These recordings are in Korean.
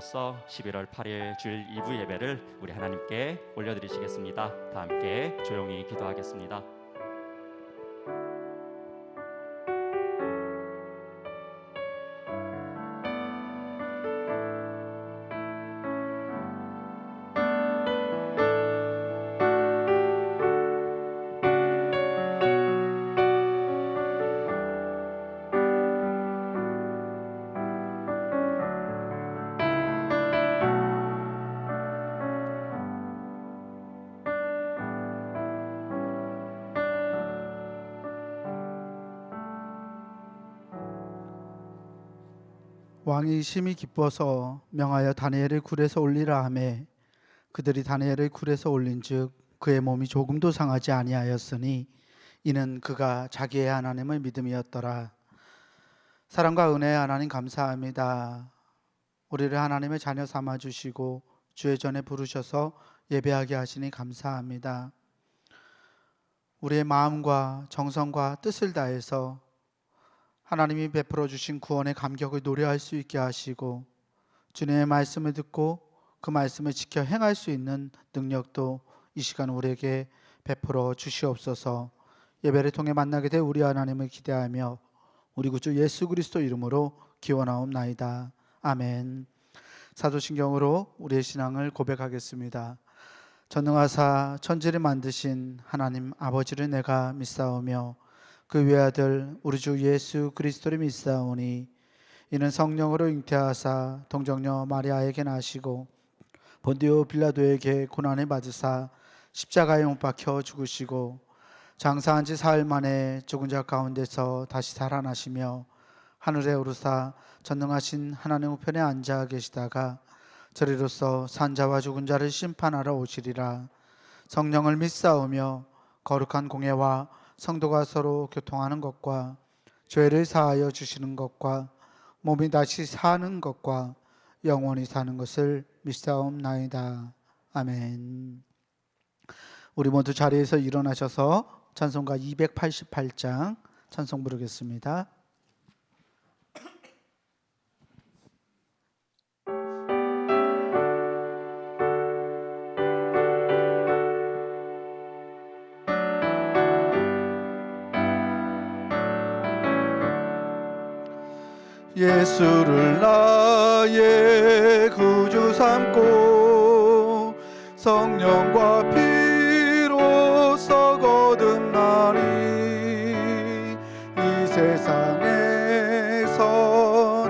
기념으로써 11월 8일 주일 2부 예배를 우리 하나님께 올려드리시겠습니다. 다 함께 조용히 기도하겠습니다. 왕이 심히 기뻐서 명하여 다니엘을 굴에서 올리라 하매 그들이 다니엘을 굴에서 올린즉 그의 몸이 조금도 상하지 아니하였으니 이는 그가 자기의 하나님을 믿음이었더라. 사랑과 은혜의 하나님 감사합니다. 우리를 하나님의 자녀 삼아 주시고 주의 전에 부르셔서 예배하게 하시니 감사합니다. 우리의 마음과 정성과 뜻을 다해서 하나님이 베풀어 주신 구원의 감격을 노래할 수 있게 하시고 주님의 말씀을 듣고 그 말씀을 지켜 행할 수 있는 능력도 이 시간 우리에게 베풀어 주시옵소서. 예배를 통해 만나게 될 우리 하나님을 기대하며 우리 구주 예수 그리스도 이름으로 기원하옵나이다. 아멘. 사도신경으로 우리의 신앙을 고백하겠습니다. 전능하사 천지를 만드신 하나님 아버지를 내가 믿사오며 그 외아들 우리 주 예수 그리스도를 믿사오니 이는 성령으로 잉태하사 동정녀 마리아에게 나시고 본디오 빌라도에게 고난을 받으사 십자가에 못 박혀 죽으시고 장사한 지 사흘 만에 죽은 자 가운데서 다시 살아나시며 하늘에 오르사 전능하신 하나님 우편에 앉아 계시다가 저리로서 산자와 죽은 자를 심판하러 오시리라. 성령을 믿사오며 거룩한 공예와 성도가 서로 교통하는 것과 죄를 사하여 주시는 것과 몸이 다시 사는 것과 영원히 사는 것을 믿사옵나이다. 아멘. 우리 모두 자리에서 일어나셔서 찬송가 288장 찬송 부르겠습니다. 예수를 나의 구주 삼고 성령과 피로써 거듭나니 이 세상에서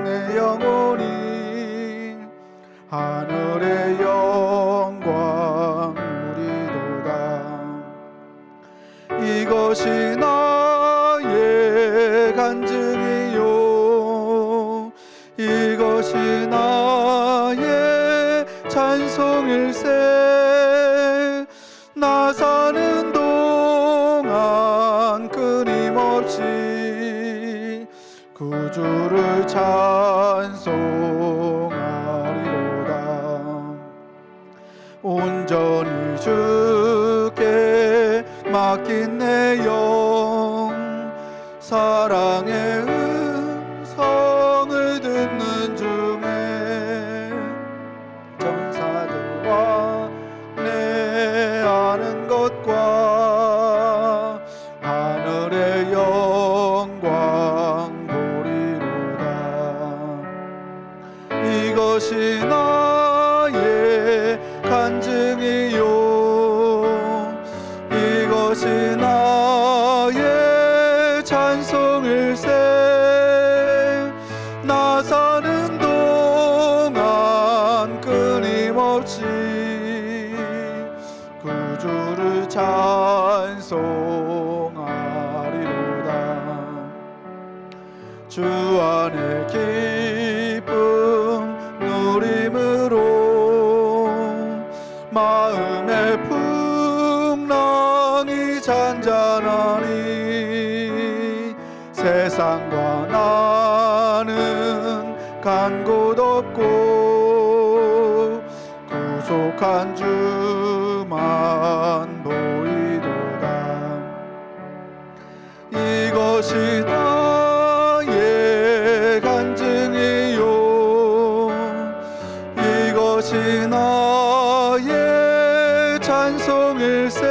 내 영혼이 하늘의 영광 누리도다. 이것이 나의 간증이요 이것이 나의 찬송일세. 나 사는 동안 끊임없이 구주를 찬송하리로다. 온전히 주께 맡긴 내 영 사랑의 음성을 듣는 중에 전사들과 내 아는 것과 하늘의 영광 보리로다. 이것이 나의 간증이요 이것이 나의 찬송일세. 나 사는 동안 끊임없이 구주를 찬송하리로다. 주 안에 기쁨 누림으로 마음의 풍랑이 잔잔하니 세상과 나는 간 곳 없고 구속한 주만 보이도다. 이것이 나의 간증이요 이것이 나의 찬송일세.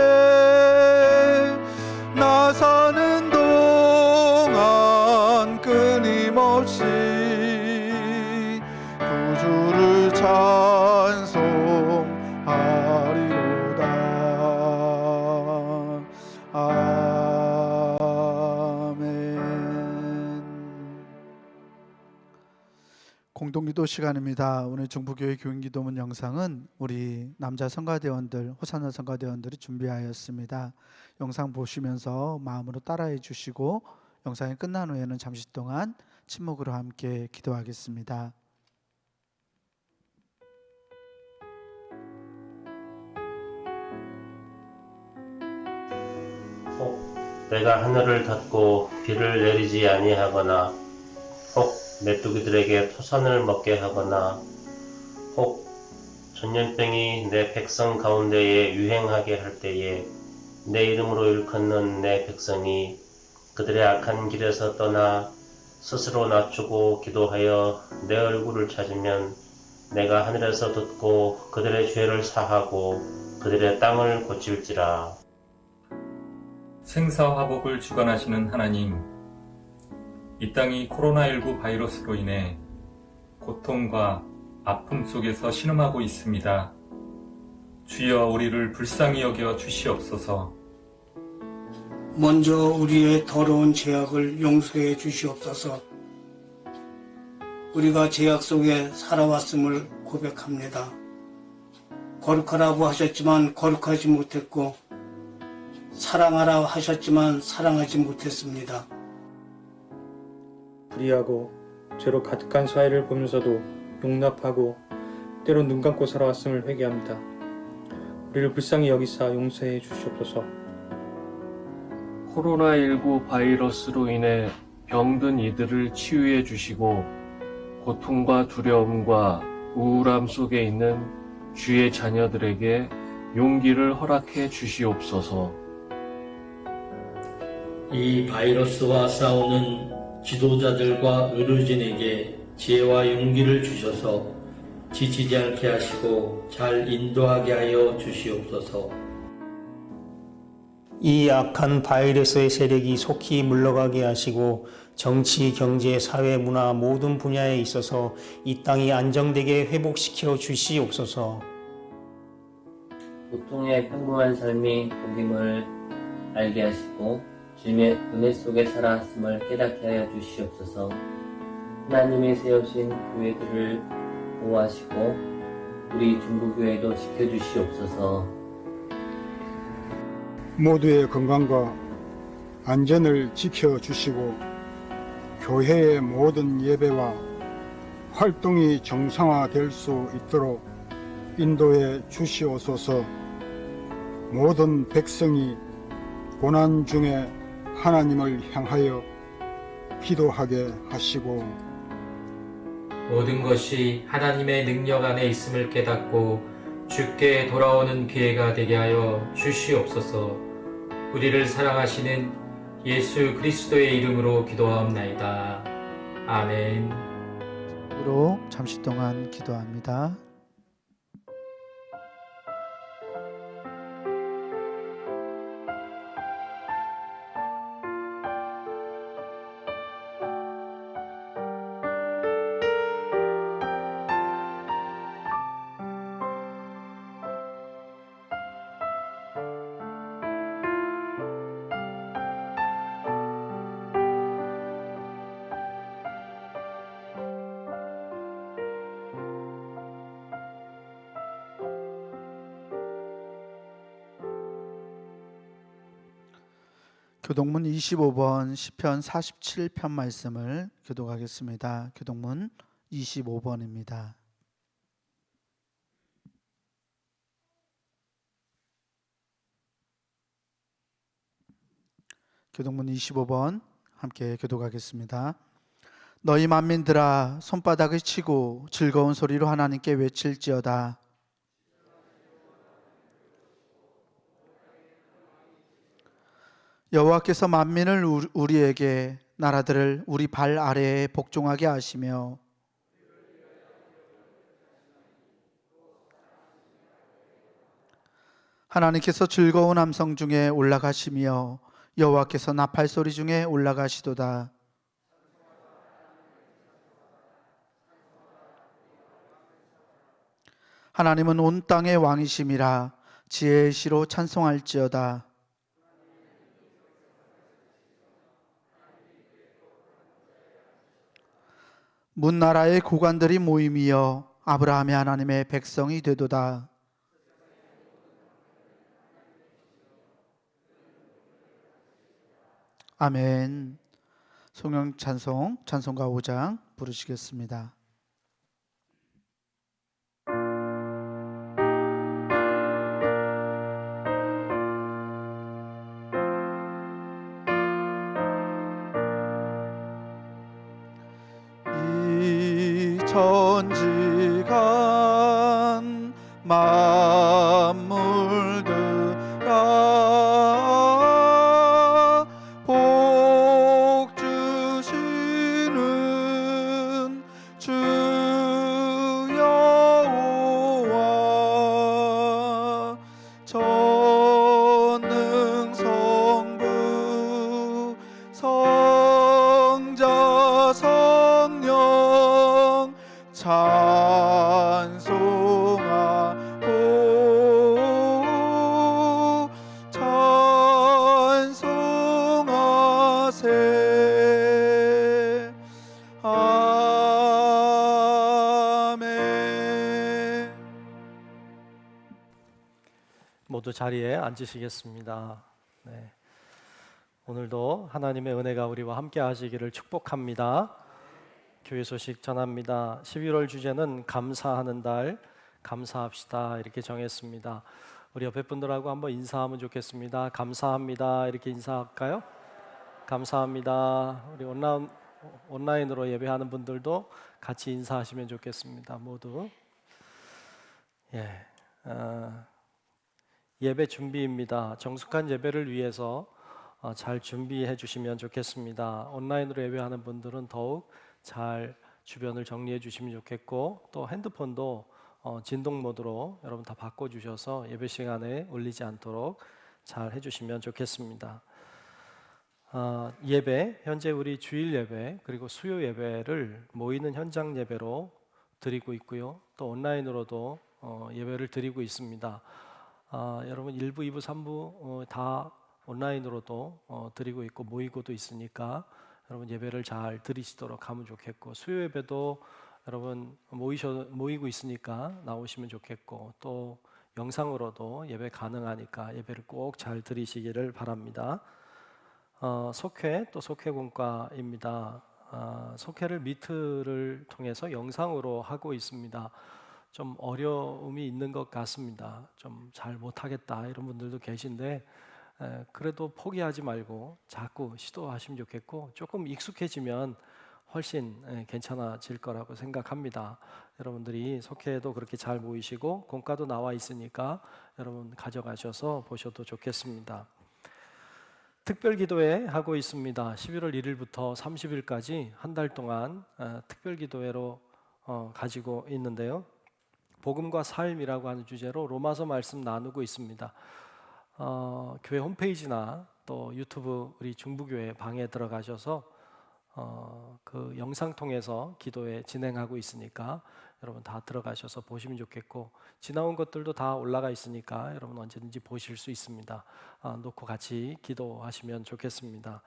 나 사는 동안 끊임없이 구주를 찬송하리로다. 아멘. 공동기도 시간입니다. 오늘 중부교회 교인기도문 영상은 우리 남자 성가대원들, 호산나 성가대원들이 준비하였습니다. 영상 보시면서 마음으로 따라해 주시고 영상이 끝난 후에는 잠시 동안 침묵으로 함께 기도하겠습니다. 혹 내가 하늘을 닫고 비를 내리지 아니하거나, 혹 메뚜기들에게 토산을 먹게 하거나, 혹 전염병이 내 백성 가운데에 유행하게 할 때에 내 이름으로 일컫는 내 백성이 그들의 악한 길에서 떠나 스스로 낮추고 기도하여 내 얼굴을 찾으면 내가 하늘에서 듣고 그들의 죄를 사하고 그들의 땅을 고칠지라. 생사화복을 주관하시는 하나님, 이 땅이 코로나19 바이러스로 인해 고통과 아픔 속에서 신음하고 있습니다. 주여 우리를 불쌍히 여겨 주시옵소서. 먼저 우리의 더러운 죄악을 용서해 주시옵소서. 우리가 죄악 속에 살아왔음을 고백합니다. 거룩하라고 하셨지만 거룩하지 못했고, 사랑하라 하셨지만 사랑하지 못했습니다. 불의하고 죄로 가득한 사회를 보면서도 용납하고 때론 눈 감고 살아왔음을 회개합니다. 우리를 불쌍히 여기사 용서해 주시옵소서. 코로나19 바이러스로 인해 병든 이들을 치유해 주시고 고통과 두려움과 우울함 속에 있는 주의 자녀들에게 용기를 허락해 주시옵소서. 이 바이러스와 싸우는 지도자들과 의료진에게 지혜와 용기를 주셔서 지치지 않게 하시고 잘 인도하게 하여 주시옵소서. 이 악한 바이러스의 세력이 속히 물러가게 하시고 정치, 경제, 사회, 문화 모든 분야에 있어서 이 땅이 안정되게 회복시켜 주시옵소서. 보통의 평범한 삶이 복임을 알게 하시고 주님의 은혜 속에 살아왔음을 깨닫게 하여 주시옵소서. 하나님이 세우신 교회들을 보호하시고 우리 중부교회도 지켜주시옵소서. 모두의 건강과 안전을 지켜주시고 교회의 모든 예배와 활동이 정상화될 수 있도록 인도해 주시옵소서. 모든 백성이 고난 중에 하나님을 향하여 기도하게 하시고 모든 것이 하나님의 능력 안에 있음을 깨닫고 주께 돌아오는 기회가 되게 하여 주시옵소서. 우리를 사랑하시는 예수 그리스도의 이름으로 기도하옵나이다. 아멘. 으로 잠시 동안 기도합니다. 교동문 25번 시편 47편 말씀을 교독하겠습니다. 교동문 25번입니다. 교동문 25번 함께 교독하겠습니다. 너희 만민들아 손바닥을 치고 즐거운 소리로 하나님께 외칠지어다. 여호와께서 만민을 우리에게 나라들을 우리 발 아래에 복종하게 하시며 하나님께서 즐거운 함성 중에 올라가시며 여호와께서 나팔 소리 중에 올라가시도다. 하나님은 온 땅의 왕이심이라 지혜의 시로 찬송할지어다. 문나라의 고관들이 모임이여 아브라함의 하나님의 백성이 되도다. 아멘. 성령 찬송, 찬송가 5장 부르시겠습니다. 이 천지간 만물들아 복 주시는 주 여호와 전능 성부 성자 성령 찬송하고 찬송하세. 아멘. 모두 자리에 앉으시겠습니다. 네. 오늘도 하나님의 은혜가 우리와 함께 하시기를 축복합니다. 교회 소식 전합니다. 11월 주제는 감사하는 달, 감사합시다 이렇게 정했습니다. 우리 옆에 분들하고 한번 인사하면 좋겠습니다. 감사합니다 이렇게 인사할까요? 감사합니다. 우리 온라인으로 예배하는 분들도 같이 인사하시면 좋겠습니다. 모두. 예배 준비입니다. 정숙한 예배를 위해서 잘 준비해 주시면 좋겠습니다. 온라인으로 예배하는 분들은 더욱 잘 주변을 정리해 주시면 좋겠고, 또 핸드폰도 진동 모드로 여러분 다 바꿔주셔서 예배 시간에 울리지 않도록 잘 해주시면 좋겠습니다. 예배, 현재 우리 주일 예배 그리고 수요 예배를 모이는 현장 예배로 드리고 있고요. 또 온라인으로도 예배를 드리고 있습니다. 여러분 1부, 2부, 3부 다 온라인으로도 드리고 있고 모이고도 있으니까 여러분 예배를 잘 드리시도록 하면 좋겠고, 수요 예배도 여러분 모이고 있으니까 나오시면 좋겠고, 또 영상으로도 예배 가능하니까 예배를 꼭 잘 드리시기를 바랍니다. 속회 또 속회공과입니다. 속회를 미트를 통해서 영상으로 하고 있습니다. 좀 어려움이 있는 것 같습니다. 좀 잘 못하겠다 이런 분들도 계신데 그래도 포기하지 말고 자꾸 시도하시면 좋겠고, 조금 익숙해지면 훨씬 괜찮아질 거라고 생각합니다. 여러분들이 속회에도 그렇게 잘 모이시고 공과도 나와 있으니까 여러분 가져가셔서 보셔도 좋겠습니다. 특별기도회 하고 있습니다. 11월 1일부터 30일까지 한 달 동안 특별기도회로 가지고 있는데요. 복음과 삶이라고 하는 주제로 로마서 말씀 나누고 있습니다. 교회 홈페이지나 또 유튜브 우리 중부교회 방에 들어가셔서 그 영상 통해서 기도회 진행하고 있으니까 여러분 다 들어가셔서 보시면 좋겠고, 지나온 것들도 다 올라가 있으니까 여러분 언제든지 보실 수 있습니다. 놓고 같이 기도하시면 좋겠습니다.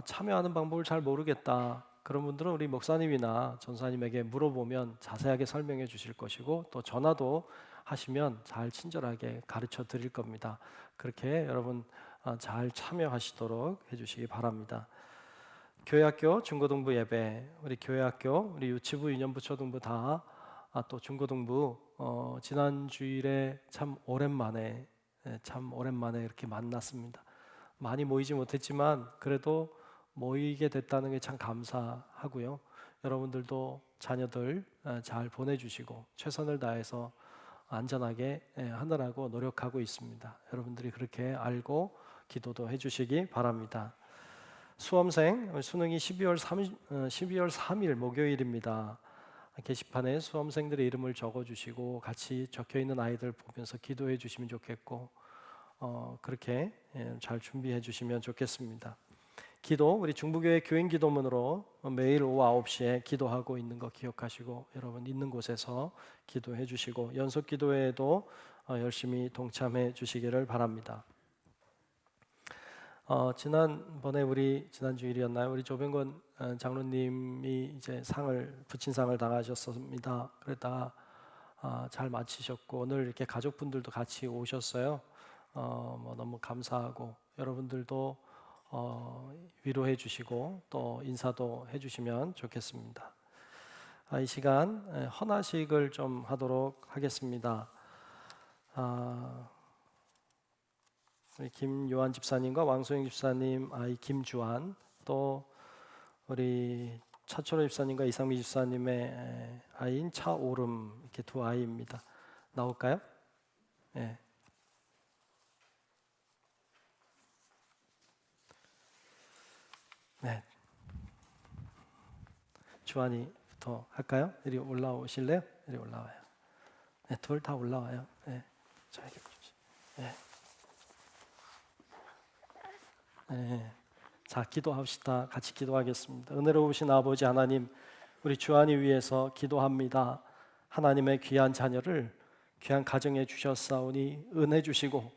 참여하는 방법을 잘 모르겠다 그런 분들은 우리 목사님이나 전사님에게 물어보면 자세하게 설명해 주실 것이고, 또 전화도 하시면 잘 친절하게 가르쳐 드릴 겁니다. 그렇게 여러분 잘 참여하시도록 해주시기 바랍니다. 교회학교 중고등부 예배, 우리 교회학교, 우리 유치부, 유년부, 초등부 다 또 중고등부 지난 주일에 참 오랜만에 이렇게 만났습니다. 많이 모이지 못했지만 그래도 모이게 됐다는 게 참 감사하고요. 여러분들도 자녀들 잘 보내주시고 최선을 다해서 안전하게 하느라고 노력하고 있습니다. 여러분들이 그렇게 알고 기도도 해주시기 바랍니다. 수험생 수능이 12월 3일 목요일입니다. 게시판에 수험생들의 이름을 적어주시고 같이 적혀있는 아이들 보면서 기도해 주시면 좋겠고 그렇게 잘 준비해 주시면 좋겠습니다. 기도, 우리 중부교회 교인기도문으로 매일 오후 9시에 기도하고 있는 거 기억하시고 여러분 있는 곳에서 기도해 주시고 연속기도회에도 열심히 동참해 주시기를 바랍니다. 지난번에 지난 주일이었나요? 우리 조병건 장로님이 이제 부친 상을 당하셨습니다. 그랬다가 잘 마치셨고 오늘 이렇게 가족분들도 같이 오셨어요. 너무 감사하고 여러분들도 위로해 주시고 또 인사도 해 주시면 좋겠습니다. 이 시간 헌화식을 좀 하도록 하겠습니다. 우리 김요한 집사님과 왕소영 집사님 아이 김주한, 또 우리 차철호 집사님과 이상미 집사님의 아이인 차오름, 이렇게 두 아이입니다. 나올까요? 네. 네. 주한이부터 할까요? 이리 올라오실래요? 이리 올라와요. 네, 둘 다 올라와요. 네. 저에게 주시. 네. 네. 자, 기도합시다. 같이 기도하겠습니다. 은혜로우신 아버지 하나님, 우리 주한이 위해서 기도합니다. 하나님의 귀한 자녀를 귀한 가정에 주셨사오니 은혜 주시고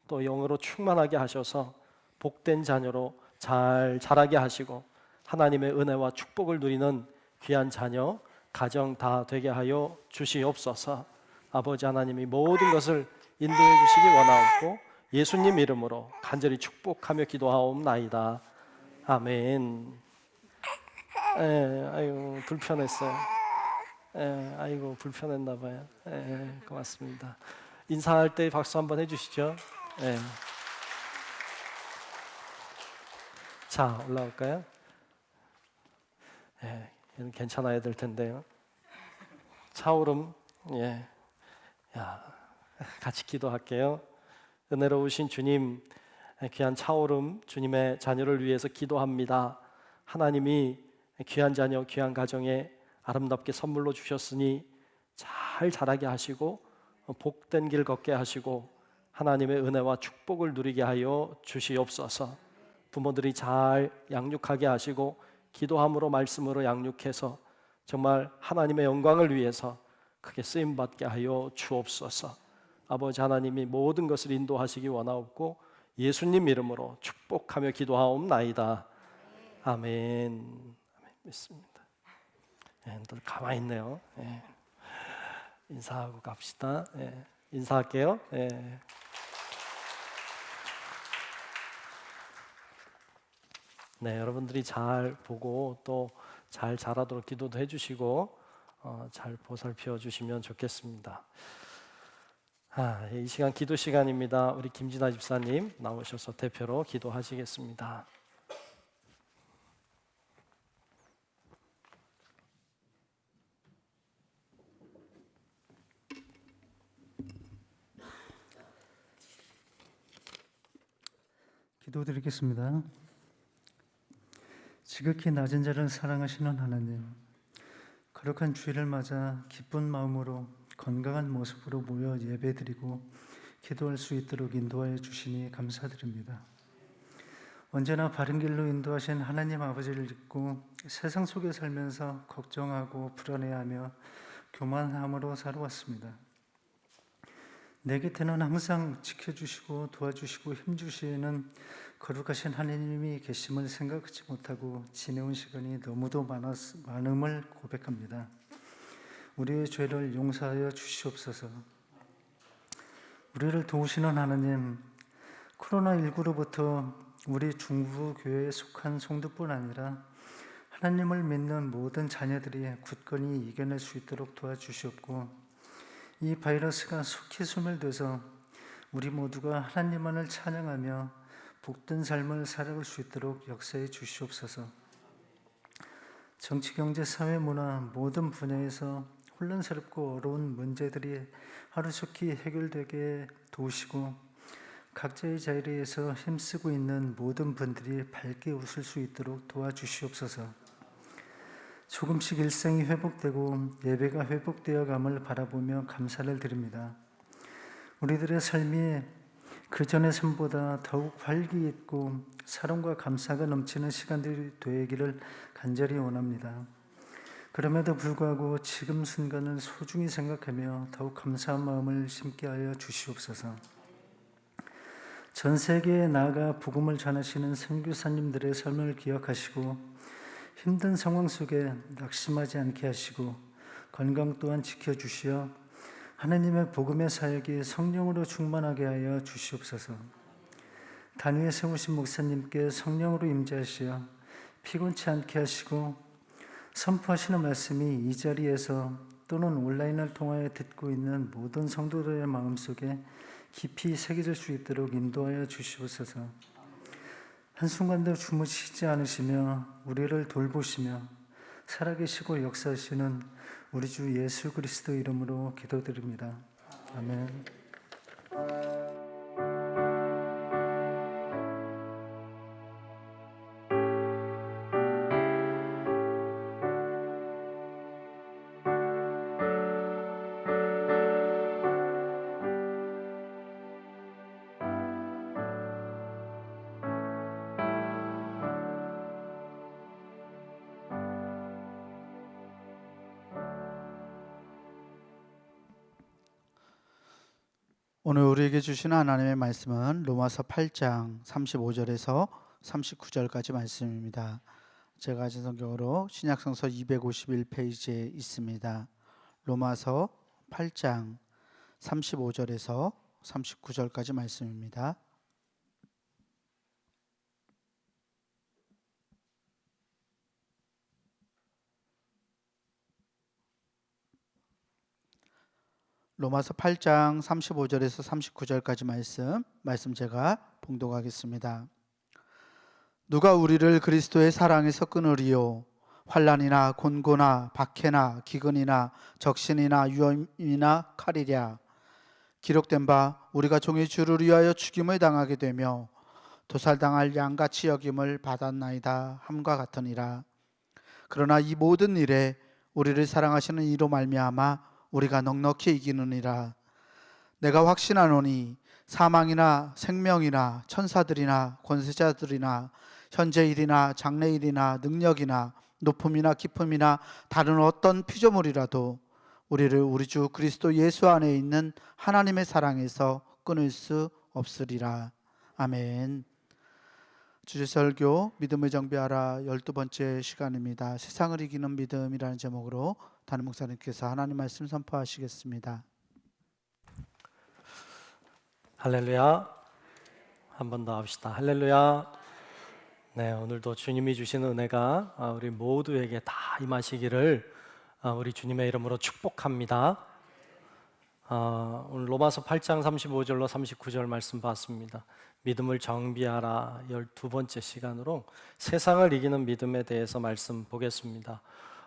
또 영으로 충만하게 하셔서 복된 자녀로 잘 자라게 하시고 하나님의 은혜와 축복을 누리는 귀한 자녀, 가정 다 되게 하여 주시옵소서. 아버지 하나님이 모든 것을 인도해 주시기 원하옵고 예수님 이름으로 간절히 축복하며 기도하옵나이다. 아멘. 아이고 불편했어요. 아이고 불편했나 봐요. 고맙습니다. 인사할 때 박수 한번 해주시죠. 자, 올라올까요? 얘는 괜찮아야 될 텐데요. 차오름, 같이 기도할게요. 은혜로우신 주님, 귀한 차오름 주님의 자녀를 위해서 기도합니다. 하나님이 귀한 자녀, 귀한 가정에 아름답게 선물로 주셨으니 잘 자라게 하시고 복된 길 걷게 하시고 하나님의 은혜와 축복을 누리게 하여 주시옵소서. 부모들이 잘 양육하게 하시고 기도함으로 말씀으로 양육해서 정말 하나님의 영광을 위해서 크게 쓰임받게 하여 주옵소서. 아버지 하나님이 모든 것을 인도하시기 원하옵고 예수님 이름으로 축복하며 기도하옵나이다. 아멘. 믿습니다. 또 가만히 있네요. 인사하고 갑시다. 인사할게요. 네, 여러분들이 잘 보고 또 잘 자라도록 기도도 해주시고 잘 보살펴 주시면 좋겠습니다. 이 시간 기도 시간입니다. 우리 김진아 집사님 나오셔서 대표로 기도하시겠습니다. 기도드리겠습니다. 지극히 낮은 자를 사랑하시는 하나님, 거룩한 주일을 맞아 기쁜 마음으로 건강한 모습으로 모여 예배드리고 기도할 수 있도록 인도하여 주시니 감사드립니다. 언제나 바른 길로 인도하신 하나님 아버지를 잊고 세상 속에 살면서 걱정하고 불안해하며 교만함으로 살아왔습니다. 내 곁에는 항상 지켜주시고 도와주시고 힘주시는 거룩하신 하나님이 계심을 생각하지 못하고 지내온 시간이 너무도 많음을 고백합니다. 우리의 죄를 용서하여 주시옵소서. 우리를 도우시는 하나님, 코로나19로부터 우리 중부교회에 속한 성도뿐 아니라 하나님을 믿는 모든 자녀들이 굳건히 이겨낼 수 있도록 도와주시옵고, 이 바이러스가 속히 소멸돼서 우리 모두가 하나님만을 찬양하며 복된 삶을 살아갈 수 있도록 역사해 주시옵소서. 정치, 경제, 사회, 문화 모든 분야에서 혼란스럽고 어려운 문제들이 하루속히 해결되게 도우시고 각자의 자리에서 힘쓰고 있는 모든 분들이 밝게 웃을 수 있도록 도와주시옵소서. 조금씩 일상이 회복되고 예배가 회복되어감을 바라보며 감사를 드립니다. 우리들의 삶이 그 전의 삶보다 더욱 활기 있고 사랑과 감사가 넘치는 시간들이 되기를 간절히 원합니다. 그럼에도 불구하고 지금 순간을 소중히 생각하며 더욱 감사한 마음을 심게 하여 주시옵소서. 전 세계에 나아가 복음을 전하시는 선교사님들의 삶을 기억하시고 힘든 상황 속에 낙심하지 않게 하시고 건강 또한 지켜주시어 하나님의 복음의 사역이 성령으로 충만하게 하여 주시옵소서. 단위에 세우신 목사님께 성령으로 임재하시어 피곤치 않게 하시고 선포하시는 말씀이 이 자리에서 또는 온라인을 통하여 듣고 있는 모든 성도들의 마음속에 깊이 새겨질 수 있도록 인도하여 주시옵소서. 한순간도 주무시지 않으시며 우리를 돌보시며 살아계시고 역사하시는 우리 주 예수 그리스도 이름으로 기도드립니다. 아멘. 오늘 우리에게 주시는 하나님의 말씀은 로마서 8장 35절에서 39절까지 말씀입니다. 제가 가진 성경으로 신약성서 251페이지에 있습니다. 로마서 8장 35절에서 39절까지 말씀입니다. 로마서 8장 35절에서 39절까지 말씀 제가 봉독하겠습니다. 누가 우리를 그리스도의 사랑에서 끊으리요? 환난이나 곤고나 박해나 기근이나 적신이나 위험이나 칼이랴. 기록된 바 우리가 종의 주를 위하여 죽임을 당하게 되며 도살당할 양같이 여김을 받았나이다 함과 같으니라. 그러나 이 모든 일에 우리를 사랑하시는 이로 말미암아 우리가 넉넉히 이기느니라. 내가 확신하노니 사망이나 생명이나 천사들이나 권세자들이나 현재일이나 장래일이나 능력이나 높음이나 깊음이나 다른 어떤 피조물이라도 우리를 우리 주 그리스도 예수 안에 있는 하나님의 사랑에서 끊을 수 없으리라. 아멘. 주제설교 믿음을 정비하라 12번째 시간입니다. 세상을 이기는 믿음이라는 제목으로 담임 목사님께서 하나님 말씀 선포하시겠습니다. 할렐루야. 한 번 더 합시다. 할렐루야. 네, 오늘도 주님이 주시는 은혜가 우리 모두에게 다 임하시기를 우리 주님의 이름으로 축복합니다. 오늘 로마서 8장 35절로 39절 말씀 봤습니다. 믿음을 정비하라 12번째 시간으로 세상을 이기는 믿음에 대해서 말씀 보겠습니다.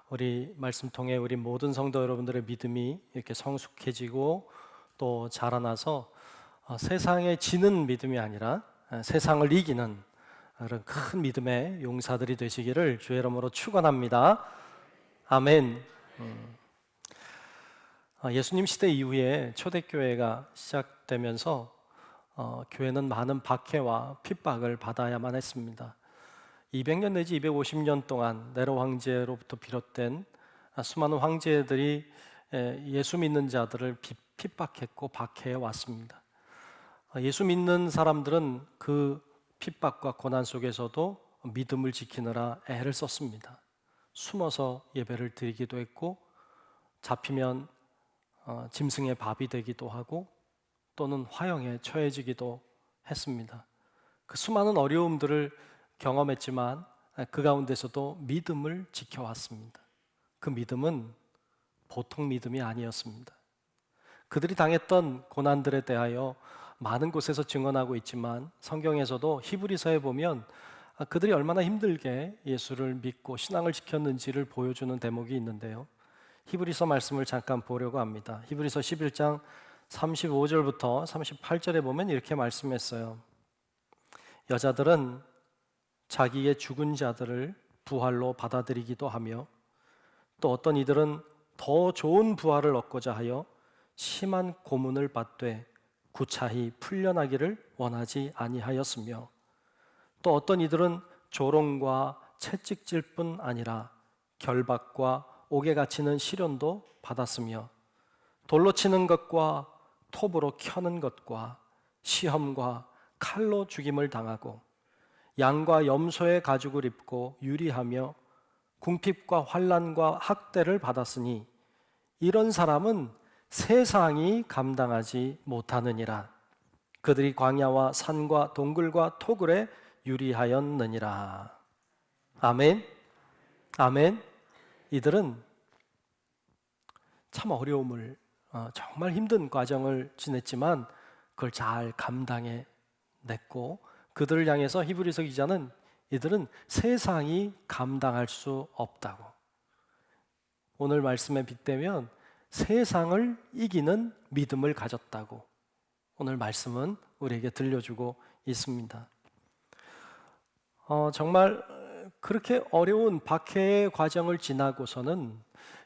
우리 말씀 통해 우리 모든 성도 여러분들의 믿음이 이렇게 성숙해지고 또 자라나서 세상에 지는 믿음이 아니라 세상을 이기는 그런 큰 믿음의 용사들이 되시기를 주의 이름으로 축원합니다. 아멘. 예수님 시대 이후에 초대교회가 시작되면서 교회는 많은 박해와 핍박을 받아야만 했습니다. 200년 내지 250년 동안 네로 황제로부터 비롯된 수많은 황제들이 예수 믿는 자들을 핍박했고 박해해 왔습니다. 예수 믿는 사람들은 그 핍박과 고난 속에서도 믿음을 지키느라 애를 썼습니다. 숨어서 예배를 드리기도 했고 잡히면 짐승의 밥이 되기도 하고 또는 화형에 처해지기도 했습니다. 그 수많은 어려움들을 경험했지만 그 가운데서도 믿음을 지켜왔습니다. 그 믿음은 보통 믿음이 아니었습니다. 그들이 당했던 고난들에 대하여 많은 곳에서 증언하고 있지만 성경에서도 히브리서에 보면 그들이 얼마나 힘들게 예수를 믿고 신앙을 지켰는지를 보여주는 대목이 있는데요. 히브리서 말씀을 잠깐 보려고 합니다. 히브리서 11장 35절부터 38절에 보면 이렇게 말씀했어요. 여자들은 자기의 죽은 자들을 부활로 받아들이기도 하며 또 어떤 이들은 더 좋은 부활을 얻고자 하여 심한 고문을 받되 구차히 풀려나기를 원하지 아니하였으며, 또 어떤 이들은 조롱과 채찍질 뿐 아니라 결박과 옥에 갇히는 시련도 받았으며, 돌로 치는 것과 톱으로 켜는 것과 시험과 칼로 죽임을 당하고 양과 염소의 가죽을 입고 유리하며 궁핍과 환난과 학대를 받았으니 이런 사람은 세상이 감당하지 못하느니라. 그들이 광야와 산과 동굴과 토굴에 유리하였느니라. 아멘. 아멘. 이들은 참 어려움을, 정말 힘든 과정을 지냈지만 그걸 잘 감당해냈고, 그들을 향해서 히브리서 기자는 이들은 세상이 감당할 수 없다고, 오늘 말씀에 빗대면 세상을 이기는 믿음을 가졌다고 오늘 말씀은 우리에게 들려주고 있습니다. 정말 그렇게 어려운 박해의 과정을 지나고서는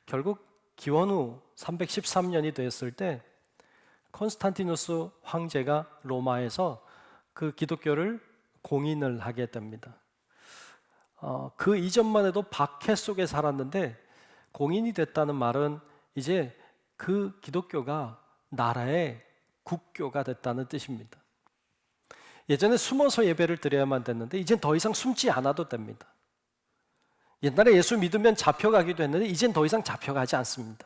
결국 기원 후 313년이 되었을 때 콘스탄티누스 황제가 로마에서 그 기독교를 공인을 하게 됩니다. 그 이전만 해도 박해 속에 살았는데 공인이 됐다는 말은 이제 그 기독교가 나라의 국교가 됐다는 뜻입니다. 예전에 숨어서 예배를 드려야만 됐는데 이젠 더 이상 숨지 않아도 됩니다. 옛날에 예수 믿으면 잡혀가기도 했는데 이젠 더 이상 잡혀가지 않습니다.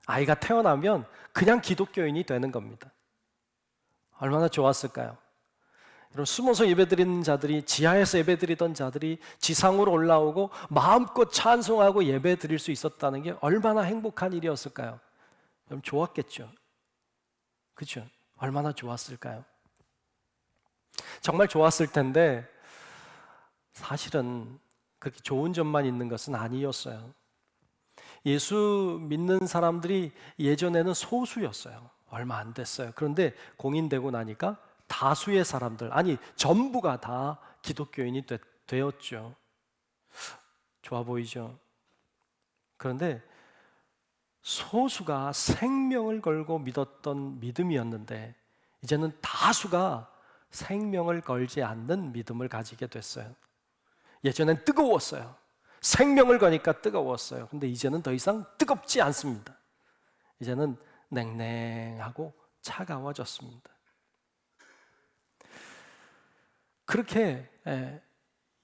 아이가 태어나면 그냥 기독교인이 되는 겁니다. 얼마나 좋았을까요? 여러분, 숨어서 예배드리는 자들이, 지하에서 예배드리던 자들이 지상으로 올라오고 마음껏 찬송하고 예배드릴 수 있었다는 게 얼마나 행복한 일이었을까요? 여러분, 좋았겠죠? 그렇죠? 얼마나 좋았을까요? 정말 좋았을 텐데 사실은 그렇게 좋은 점만 있는 것은 아니었어요. 예수 믿는 사람들이 예전에는 소수였어요. 얼마 안 됐어요. 그런데 공인되고 나니까 다수의 사람들, 아니 전부가 다 기독교인이 되었죠. 좋아 보이죠? 그런데 소수가 생명을 걸고 믿었던 믿음이었는데 이제는 다수가 생명을 걸지 않는 믿음을 가지게 됐어요. 예전엔 뜨거웠어요. 생명을 거니까 뜨거웠어요. 근데 이제는 더 이상 뜨겁지 않습니다. 이제는 냉랭하고 차가워졌습니다. 그렇게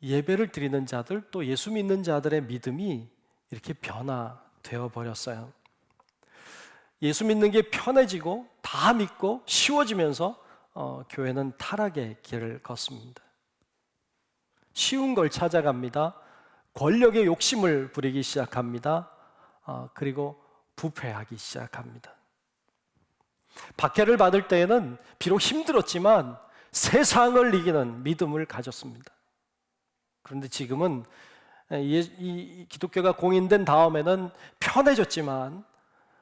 예배를 드리는 자들, 또 예수 믿는 자들의 믿음이 이렇게 변화되어 버렸어요. 예수 믿는 게 편해지고 다 믿고 쉬워지면서 교회는 타락의 길을 걷습니다. 쉬운 걸 찾아갑니다. 권력의 욕심을 부리기 시작합니다. 그리고 부패하기 시작합니다. 박해를 받을 때에는 비록 힘들었지만 세상을 이기는 믿음을 가졌습니다. 그런데 지금은 이 기독교가 공인된 다음에는 편해졌지만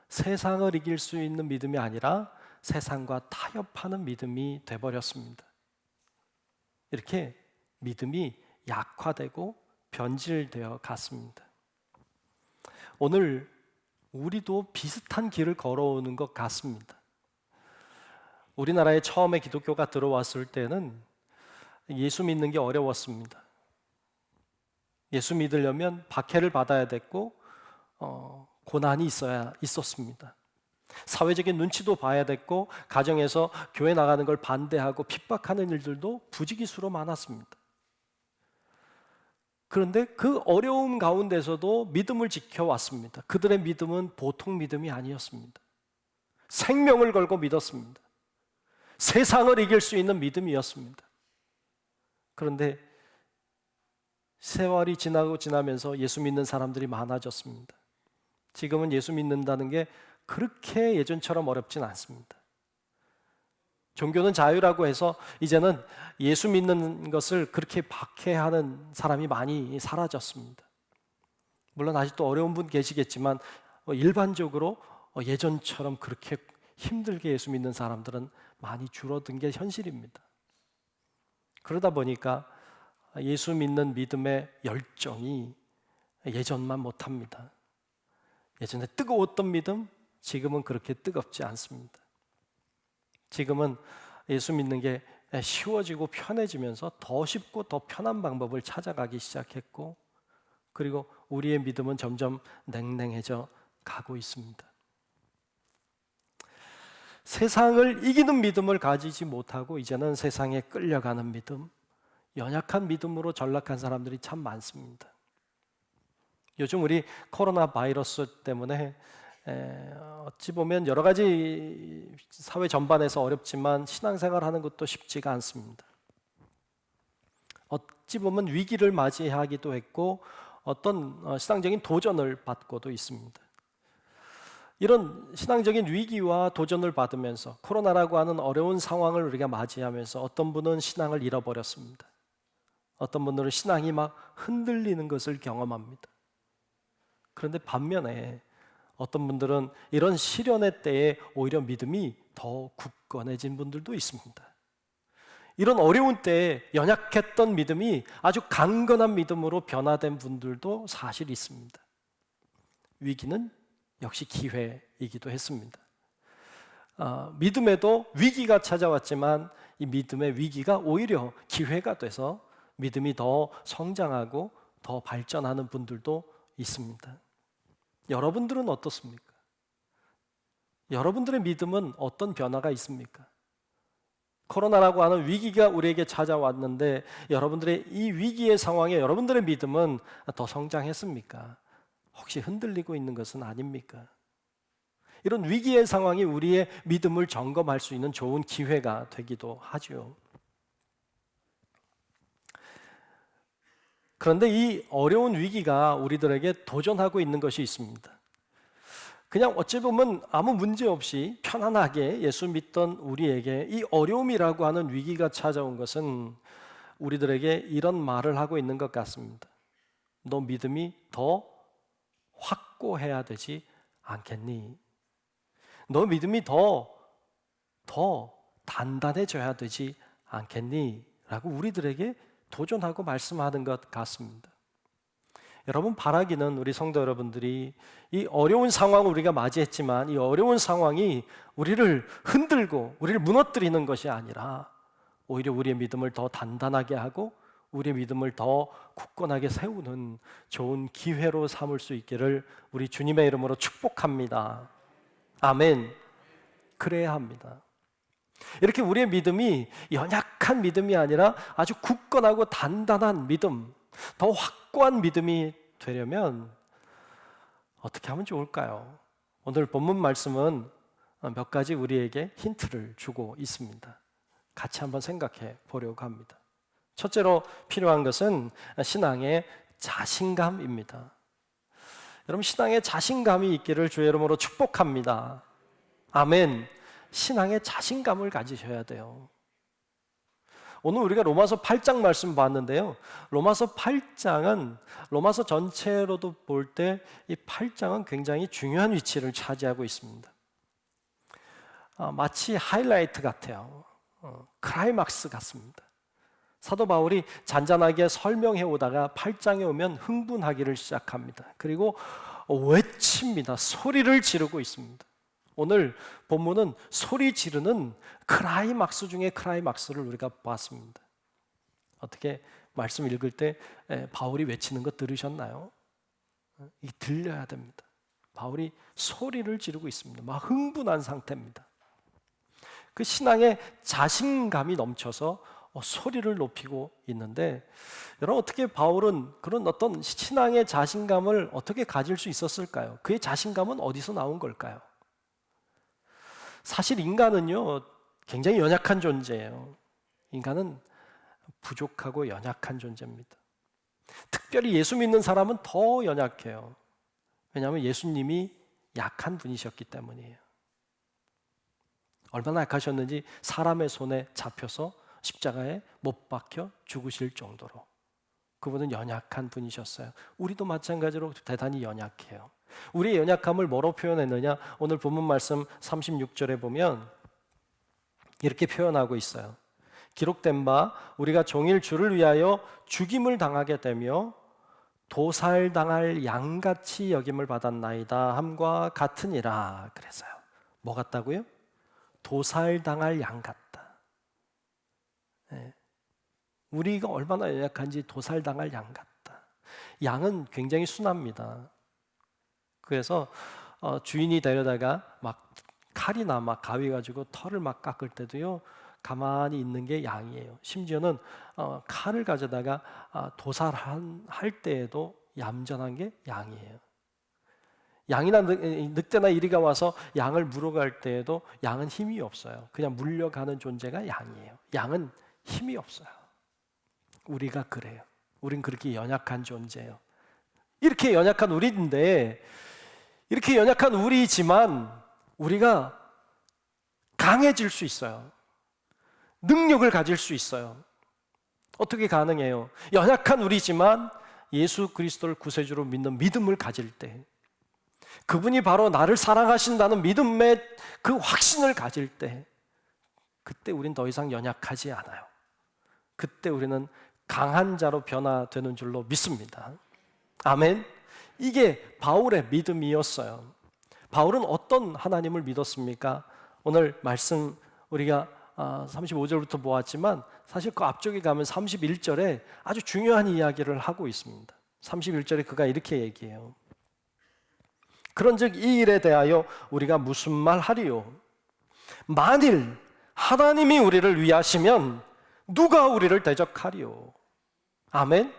세상을 이길 수 있는 믿음이 아니라 세상과 타협하는 믿음이 돼버렸습니다. 이렇게 믿음이 약화되고 변질되어 갔습니다. 오늘 우리도 비슷한 길을 걸어오는 것 같습니다. 우리나라에 처음에 기독교가 들어왔을 때는 예수 믿는 게 어려웠습니다. 예수 믿으려면 박해를 받아야 됐고 고난이 있었습니다. 사회적인 눈치도 봐야 됐고 가정에서 교회 나가는 걸 반대하고 핍박하는 일들도 부지기수로 많았습니다. 그런데 그 어려움 가운데서도 믿음을 지켜왔습니다. 그들의 믿음은 보통 믿음이 아니었습니다. 생명을 걸고 믿었습니다. 세상을 이길 수 있는 믿음이었습니다. 그런데 세월이 지나면서 예수 믿는 사람들이 많아졌습니다. 지금은 예수 믿는다는 게 그렇게 예전처럼 어렵진 않습니다. 종교는 자유라고 해서 이제는 예수 믿는 것을 그렇게 박해하는 사람이 많이 사라졌습니다. 물론 아직도 어려운 분 계시겠지만 일반적으로 예전처럼 그렇게 힘들게 예수 믿는 사람들은 많이 줄어든 게 현실입니다. 그러다 보니까 예수 믿는 믿음의 열정이 예전만 못합니다. 예전에 뜨거웠던 믿음, 지금은 그렇게 뜨겁지 않습니다. 지금은 예수 믿는 게 쉬워지고 편해지면서 더 쉽고 더 편한 방법을 찾아가기 시작했고, 그리고 우리의 믿음은 점점 냉랭해져 가고 있습니다. 세상을 이기는 믿음을 가지지 못하고 이제는 세상에 끌려가는 믿음, 연약한 믿음으로 전락한 사람들이 참 많습니다. 요즘 우리 코로나 바이러스 때문에 어찌 보면 여러 가지 사회 전반에서 어렵지만 신앙생활하는 것도 쉽지가 않습니다. 어찌 보면 위기를 맞이하기도 했고 어떤 신앙적인 도전을 받고도 있습니다. 이런 신앙적인 위기와 도전을 받으면서 코로나라고 하는 어려운 상황을 우리가 맞이하면서 어떤 분은 신앙을 잃어버렸습니다. 어떤 분들은 신앙이 막 흔들리는 것을 경험합니다. 그런데 반면에 어떤 분들은 이런 시련의 때에 오히려 믿음이 더 굳건해진 분들도 있습니다. 이런 어려운 때에 연약했던 믿음이 아주 강건한 믿음으로 변화된 분들도 사실 있습니다. 위기는 역시 기회이기도 했습니다. 믿음에도 위기가 찾아왔지만 이 믿음의 위기가 오히려 기회가 돼서 믿음이 더 성장하고 더 발전하는 분들도 있습니다. 여러분들은 어떻습니까? 여러분들의 믿음은 어떤 변화가 있습니까? 코로나라고 하는 위기가 우리에게 찾아왔는데 여러분들의 이 위기의 상황에 여러분들의 믿음은 더 성장했습니까? 혹시 흔들리고 있는 것은 아닙니까? 이런 위기의 상황이 우리의 믿음을 점검할 수 있는 좋은 기회가 되기도 하죠. 그런데 이 어려운 위기가 우리들에게 도전하고 있는 것이 있습니다. 그냥 어찌 보면 아무 문제 없이 편안하게 예수 믿던 우리에게 이 어려움이라고 하는 위기가 찾아온 것은 우리들에게 이런 말을 하고 있는 것 같습니다. 너 믿음이 더 확고해야 되지 않겠니? 너 믿음이 더 단단해져야 되지 않겠니? 라고 우리들에게 도전하고 말씀하는 것 같습니다. 여러분, 바라기는 우리 성도 여러분들이 이 어려운 상황을 우리가 맞이했지만 이 어려운 상황이 우리를 흔들고 우리를 무너뜨리는 것이 아니라 오히려 우리의 믿음을 더 단단하게 하고 우리의 믿음을 더 굳건하게 세우는 좋은 기회로 삼을 수 있기를 우리 주님의 이름으로 축복합니다. 아멘. 그래야 합니다. 이렇게 우리의 믿음이 연약한 믿음이 아니라 아주 굳건하고 단단한 믿음, 더 확고한 믿음이 되려면 어떻게 하면 좋을까요? 오늘 본문 말씀은 몇 가지 우리에게 힌트를 주고 있습니다. 같이 한번 생각해 보려고 합니다. 첫째로 필요한 것은 신앙의 자신감입니다. 여러분, 신앙의 자신감이 있기를 주의 이름으로 축복합니다. 아멘. 신앙의 자신감을 가지셔야 돼요. 오늘 우리가 로마서 8장 말씀 봤는데요. 로마서 8장은 로마서 전체로도 볼 때 이 8장은 굉장히 중요한 위치를 차지하고 있습니다. 마치 하이라이트 같아요. 클라이막스 같습니다. 사도 바울이 잔잔하게 설명해 오다가 8장에 오면 흥분하기를 시작합니다. 그리고 외칩니다. 소리를 지르고 있습니다. 오늘 본문은 소리 지르는 클라이막스 중에 클라이막스를 우리가 봤습니다. 어떻게 말씀 읽을 때 바울이 외치는 거 들으셨나요? 이게 들려야 됩니다. 바울이 소리를 지르고 있습니다. 막 흥분한 상태입니다. 그 신앙에 자신감이 넘쳐서 소리를 높이고 있는데, 여러분, 어떻게 바울은 그런 어떤 신앙의 자신감을 어떻게 가질 수 있었을까요? 그의 자신감은 어디서 나온 걸까요? 사실 인간은요, 굉장히 연약한 존재예요. 인간은 부족하고 연약한 존재입니다. 특별히 예수 믿는 사람은 더 연약해요. 왜냐하면 예수님이 약한 분이셨기 때문이에요. 얼마나 약하셨는지 사람의 손에 잡혀서 십자가에 못 박혀 죽으실 정도로 그분은 연약한 분이셨어요. 우리도 마찬가지로 대단히 연약해요. 우리의 연약함을 뭐로 표현했느냐? 오늘 본문 말씀 36절에 보면 이렇게 표현하고 있어요. 기록된 바 우리가 종일 주를 위하여 죽임을 당하게 되며 도살당할 양같이 여김을 받았나이다 함과 같으니라 그래서요. 뭐 같다고요? 도살당할 양 같다. 네. 우리가 얼마나 연약한지 도살당할 양 같다. 양은 굉장히 순합니다. 그래서 주인이 데려다가 막 칼이나 막 가위 가지고 털을 막 깎을 때도요, 가만히 있는 게 양이에요. 심지어는 칼을 가져다가 도살할 때에도 얌전한 게 양이에요. 양이나 늑대나 이리가 와서 양을 물어갈 때에도 양은 힘이 없어요. 그냥 물려가는 존재가 양이에요. 양은 힘이 없어요. 우리가 그래요. 우린 그렇게 연약한 존재예요. 이렇게 연약한 우리인데, 이렇게 연약한 우리지만 우리가 강해질 수 있어요. 능력을 가질 수 있어요. 어떻게 가능해요? 연약한 우리지만 예수 그리스도를 구세주로 믿는 믿음을 가질 때, 그분이 바로 나를 사랑하신다는 믿음의 그 확신을 가질 때, 그때 우린 더 이상 연약하지 않아요. 그때 우리는 강한 자로 변화되는 줄로 믿습니다. 아멘. 이게 바울의 믿음이었어요. 바울은 어떤 하나님을 믿었습니까? 오늘 말씀 우리가 35절부터 보았지만 사실 그 앞쪽에 가면 31절에 아주 중요한 이야기를 하고 있습니다. 31절에 그가 이렇게 얘기해요. 그런즉 이 일에 대하여 우리가 무슨 말 하리요? 만일 하나님이 우리를 위하시면 누가 우리를 대적하리요? 아멘.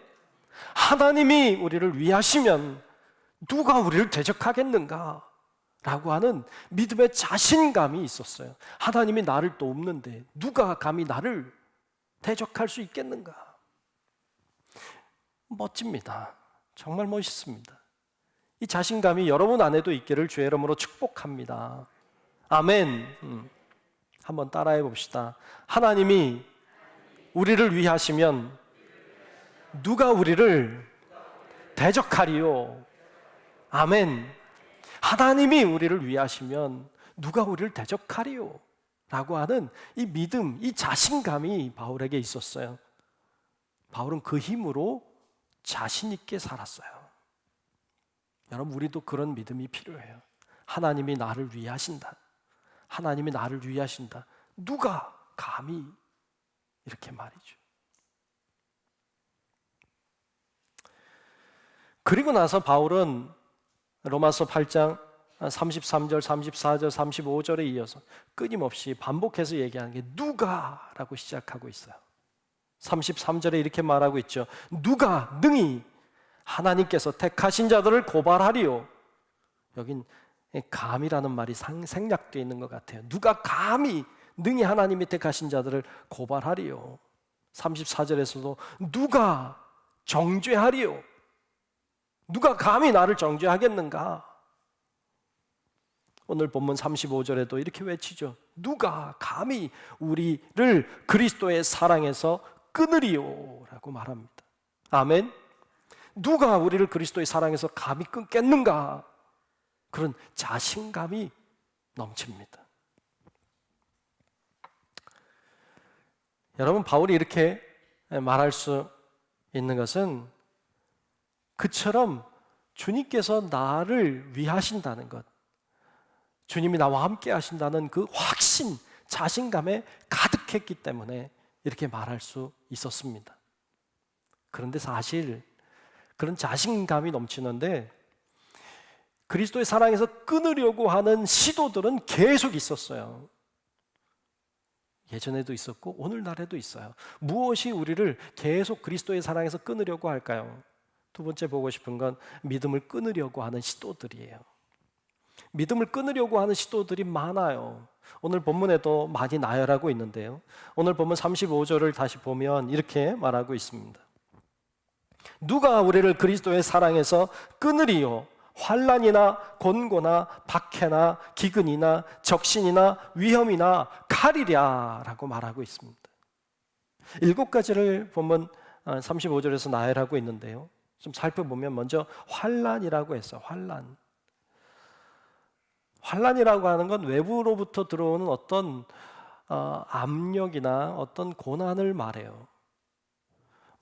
하나님이 우리를 위하시면 누가 우리를 대적하겠는가? 라고 하는 믿음의 자신감이 있었어요. 하나님이 나를 돕는데 누가 감히 나를 대적할 수 있겠는가? 멋집니다. 정말 멋있습니다. 이 자신감이 여러분 안에도 있기를 주의 이름으로 축복합니다. 아멘. 한번 따라해 봅시다. 하나님이 우리를 위하시면 누가 우리를 대적하리요? 아멘. 하나님이 우리를 위하시면 누가 우리를 대적하리요? 라고 하는 이 믿음, 이 자신감이 바울에게 있었어요. 바울은 그 힘으로 자신 있게 살았어요. 여러분, 우리도 그런 믿음이 필요해요. 하나님이 나를 위하신다. 하나님이 나를 위하신다. 누가 감히 이렇게 말이죠. 그리고 나서 바울은 로마서 8장 33절, 34절, 35절에 이어서 끊임없이 반복해서 얘기하는 게 누가라고 시작하고 있어요. 33절에 이렇게 말하고 있죠. 누가 능히 하나님께서 택하신 자들을 고발하리요? 여긴 감이라는 말이 생략되어 있는 것 같아요. 누가 감히 능히 하나님이 택하신 자들을 고발하리요? 34절에서도 누가 정죄하리요? 누가 감히 나를 정죄하겠는가? 오늘 본문 35절에도 이렇게 외치죠. 누가 감히 우리를 그리스도의 사랑에서 끊으리요? 라고 말합니다. 아멘. 누가 우리를 그리스도의 사랑에서 감히 끊겠는가? 그런 자신감이 넘칩니다. 여러분, 바울이 이렇게 말할 수 있는 것은 그처럼 주님께서 나를 위하신다는 것, 주님이 나와 함께 하신다는 그 확신, 자신감에 가득했기 때문에 이렇게 말할 수 있었습니다. 그런데 사실 그런 자신감이 넘치는데 그리스도의 사랑에서 끊으려고 하는 시도들은 계속 있었어요. 예전에도 있었고 오늘날에도 있어요. 무엇이 우리를 계속 그리스도의 사랑에서 끊으려고 할까요? 두 번째 보고 싶은 건 믿음을 끊으려고 하는 시도들이에요. 믿음을 끊으려고 하는 시도들이 많아요. 오늘 본문에도 많이 나열하고 있는데요. 오늘 본문 35절을 다시 보면 이렇게 말하고 있습니다. 누가 우리를 그리스도의 사랑에서 끊으리요? 환난이나 곤고나 박해나 기근이나 적신이나 위험이나 칼이랴 라고 말하고 있습니다. 7가지를 본문 35절에서 나열하고 있는데요. 좀 살펴보면 먼저 환난이라고 했어요. 환난이라고 하는 건 외부로부터 들어오는 어떤 압력이나 어떤 고난을 말해요.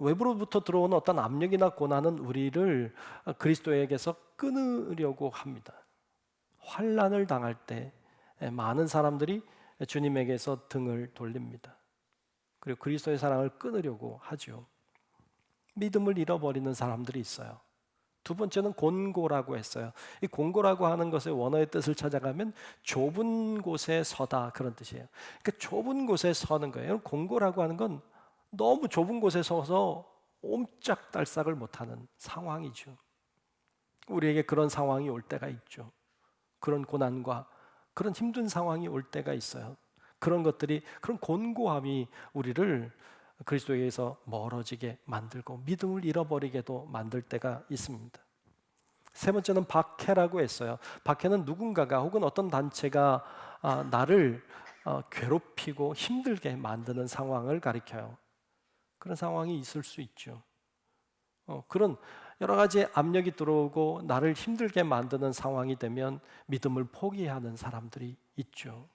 외부로부터 들어오는 어떤 압력이나 고난은 우리를 그리스도에게서 끊으려고 합니다. 환난을 당할 때 많은 사람들이 주님에게서 등을 돌립니다. 그리고 그리스도의 사랑을 끊으려고 하죠. 믿음을 잃어버리는 사람들이 있어요. 두 번째는 곤고라고 했어요. 이 곤고라고 하는 것의 원어의 뜻을 찾아가면 좁은 곳에 서다, 그런 뜻이에요. 그러니까 좁은 곳에 서는 거예요. 곤고라고 하는 건 너무 좁은 곳에 서서 옴짝달싹을 못하는 상황이죠. 우리에게 그런 상황이 올 때가 있죠. 그런 고난과 그런 힘든 상황이 올 때가 있어요. 그런 것들이, 그런 곤고함이 우리를 그리스도에게서 멀어지게 만들고 믿음을 잃어버리게도 만들 때가 있습니다. 세 번째는 박해라고 했어요. 박해는 누군가가 혹은 어떤 단체가 나를 괴롭히고 힘들게 만드는 상황을 가리켜요. 그런 상황이 있을 수 있죠. 그런 여러 가지 압력이 들어오고 나를 힘들게 만드는 상황이 되면 믿음을 포기하는 사람들이 있죠.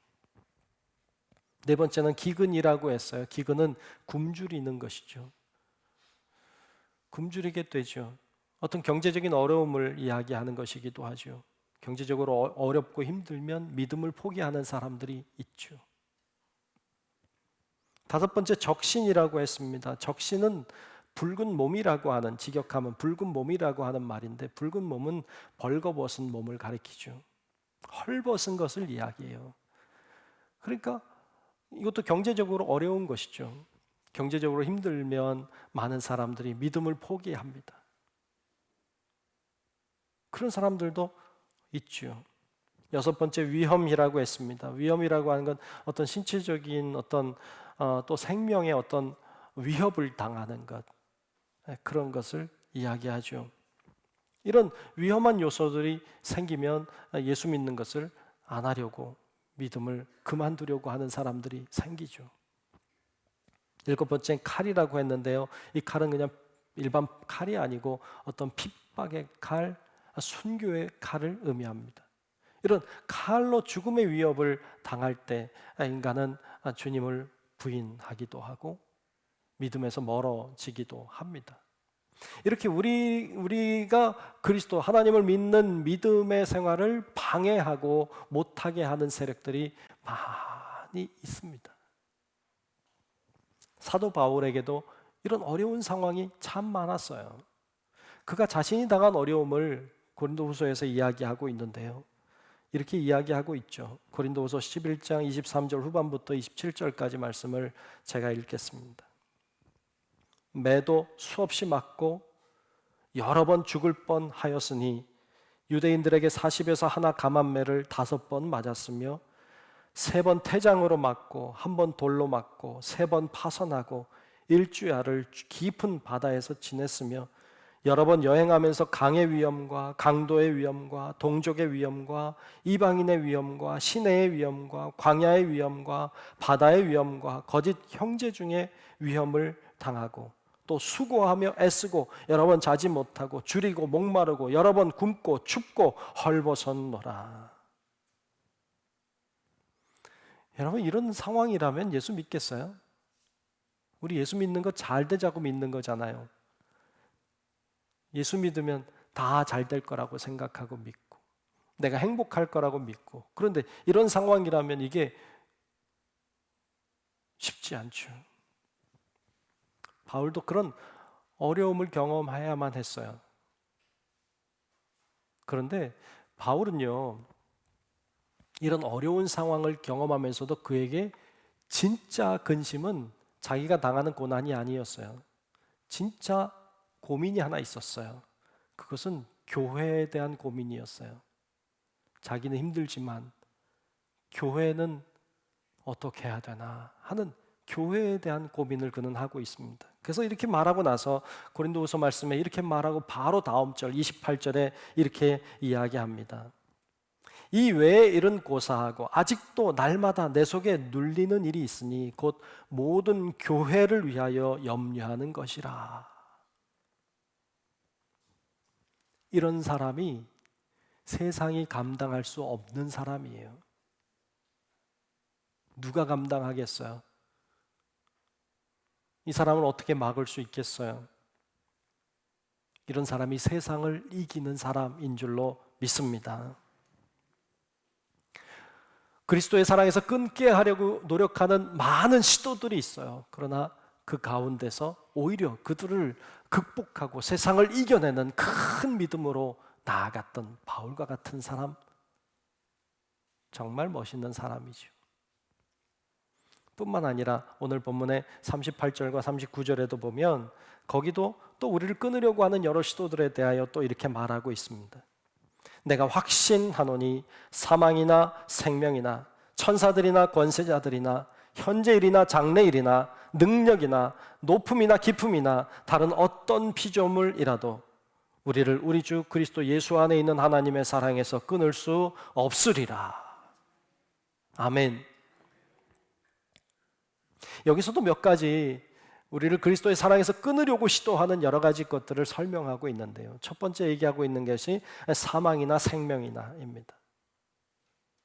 네 번째는 기근이라고 했어요. 기근은 굶주리는 것이죠. 굶주리게 되죠. 어떤 경제적인 어려움을 이야기하는 것이기도 하죠. 경제적으로 어렵고 힘들면 믿음을 포기하는 사람들이 있죠. 다섯 번째, 적신이라고 했습니다. 적신은 붉은 몸이라고 하는, 직역하면 붉은 몸이라고 하는 말인데, 붉은 몸은 벌거벗은 몸을 가리키죠. 헐벗은 것을 이야기해요. 그러니까 이것도 경제적으로 어려운 것이죠. 경제적으로 힘들면 많은 사람들이 믿음을 포기합니다. 그런 사람들도 있죠. 여섯 번째, 위험이라고 했습니다. 위험이라고 하는 건 어떤 신체적인 어떤 또 생명의 어떤 위협을 당하는 것, 그런 것을 이야기하죠. 이런 위험한 요소들이 생기면 예수 믿는 것을 안 하려고, 믿음을 그만두려고 하는 사람들이 생기죠. 일곱 번째는 칼이라고 했는데요. 이 칼은 그냥 일반 칼이 아니고 어떤 핍박의 칼, 순교의 칼을 의미합니다. 이런 칼로 죽음의 위협을 당할 때 인간은 주님을 부인하기도 하고 믿음에서 멀어지기도 합니다. 이렇게 우리가 그리스도 하나님을 믿는 믿음의 생활을 방해하고 못하게 하는 세력들이 많이 있습니다. 사도 바울에게도 이런 어려운 상황이 참 많았어요. 그가 자신이 당한 어려움을 고린도후서에서 이야기하고 있는데요. 이렇게 이야기하고 있죠. 고린도후서 11장 23절 후반부터 27절까지 말씀을 제가 읽겠습니다. 매도 수없이 맞고 여러 번 죽을 뻔하였으니 유대인들에게 40에서 하나 감한매를 5번 맞았으며 3번 태장으로 맞고 1번 돌로 맞고 3번 파선하고 일주야를 깊은 바다에서 지냈으며 여러 번 여행하면서 강의 위험과 강도의 위험과 동족의 위험과 이방인의 위험과 시내의 위험과 광야의 위험과 바다의 위험과 거짓 형제 중에 위험을 당하고 또 수고하며 애쓰고 여러 번 자지 못하고 줄이고 목마르고 여러 번 굶고 춥고 헐벗었노라. 여러분, 이런 상황이라면 예수 믿겠어요? 우리 예수 믿는 거 잘 되자고 믿는 거잖아요. 예수 믿으면 다 잘 될 거라고 생각하고 믿고 내가 행복할 거라고 믿고, 그런데 이런 상황이라면 이게 쉽지 않죠. 바울도 그런 어려움을 경험해야만 했어요. 그런데 바울은요, 이런 어려운 상황을 경험하면서도 그에게 진짜 근심은 자기가 당하는 고난이 아니었어요. 진짜 고민이 하나 있었어요. 그것은 교회에 대한 고민이었어요. 자기는 힘들지만 교회는 어떻게 해야 되나 하는 교회에 대한 고민을 그는 하고 있습니다. 그래서 이렇게 말하고 나서 고린도후서 말씀에 이렇게 말하고 바로 다음 절 28절에 이렇게 이야기합니다. 이 외에 일은 고사하고 아직도 날마다 내 속에 눌리는 일이 있으니 곧 모든 교회를 위하여 염려하는 것이라. 이런 사람이 세상이 감당할 수 없는 사람이에요. 누가 감당하겠어요? 이 사람을 어떻게 막을 수 있겠어요? 이런 사람이 세상을 이기는 사람인 줄로 믿습니다. 그리스도의 사랑에서 끊게 하려고 노력하는 많은 시도들이 있어요. 그러나 그 가운데서 오히려 그들을 극복하고 세상을 이겨내는 큰 믿음으로 나아갔던 바울과 같은 사람, 정말 멋있는 사람이죠. 뿐만 아니라 오늘 본문의 38절과 39절에도 보면 거기도 또 우리를 끊으려고 하는 여러 시도들에 대하여 또 이렇게 말하고 있습니다. 내가 확신하노니 사망이나 생명이나 천사들이나 권세자들이나 현재일이나 장래일이나 능력이나 높음이나 깊음이나 다른 어떤 피조물이라도 우리를 우리 주 그리스도 예수 안에 있는 하나님의 사랑에서 끊을 수 없으리라. 아멘. 여기서도 몇 가지 우리를 그리스도의 사랑에서 끊으려고 시도하는 여러 가지 것들을 설명하고 있는데요. 첫 번째 얘기하고 있는 것이 사망이나 생명이나입니다.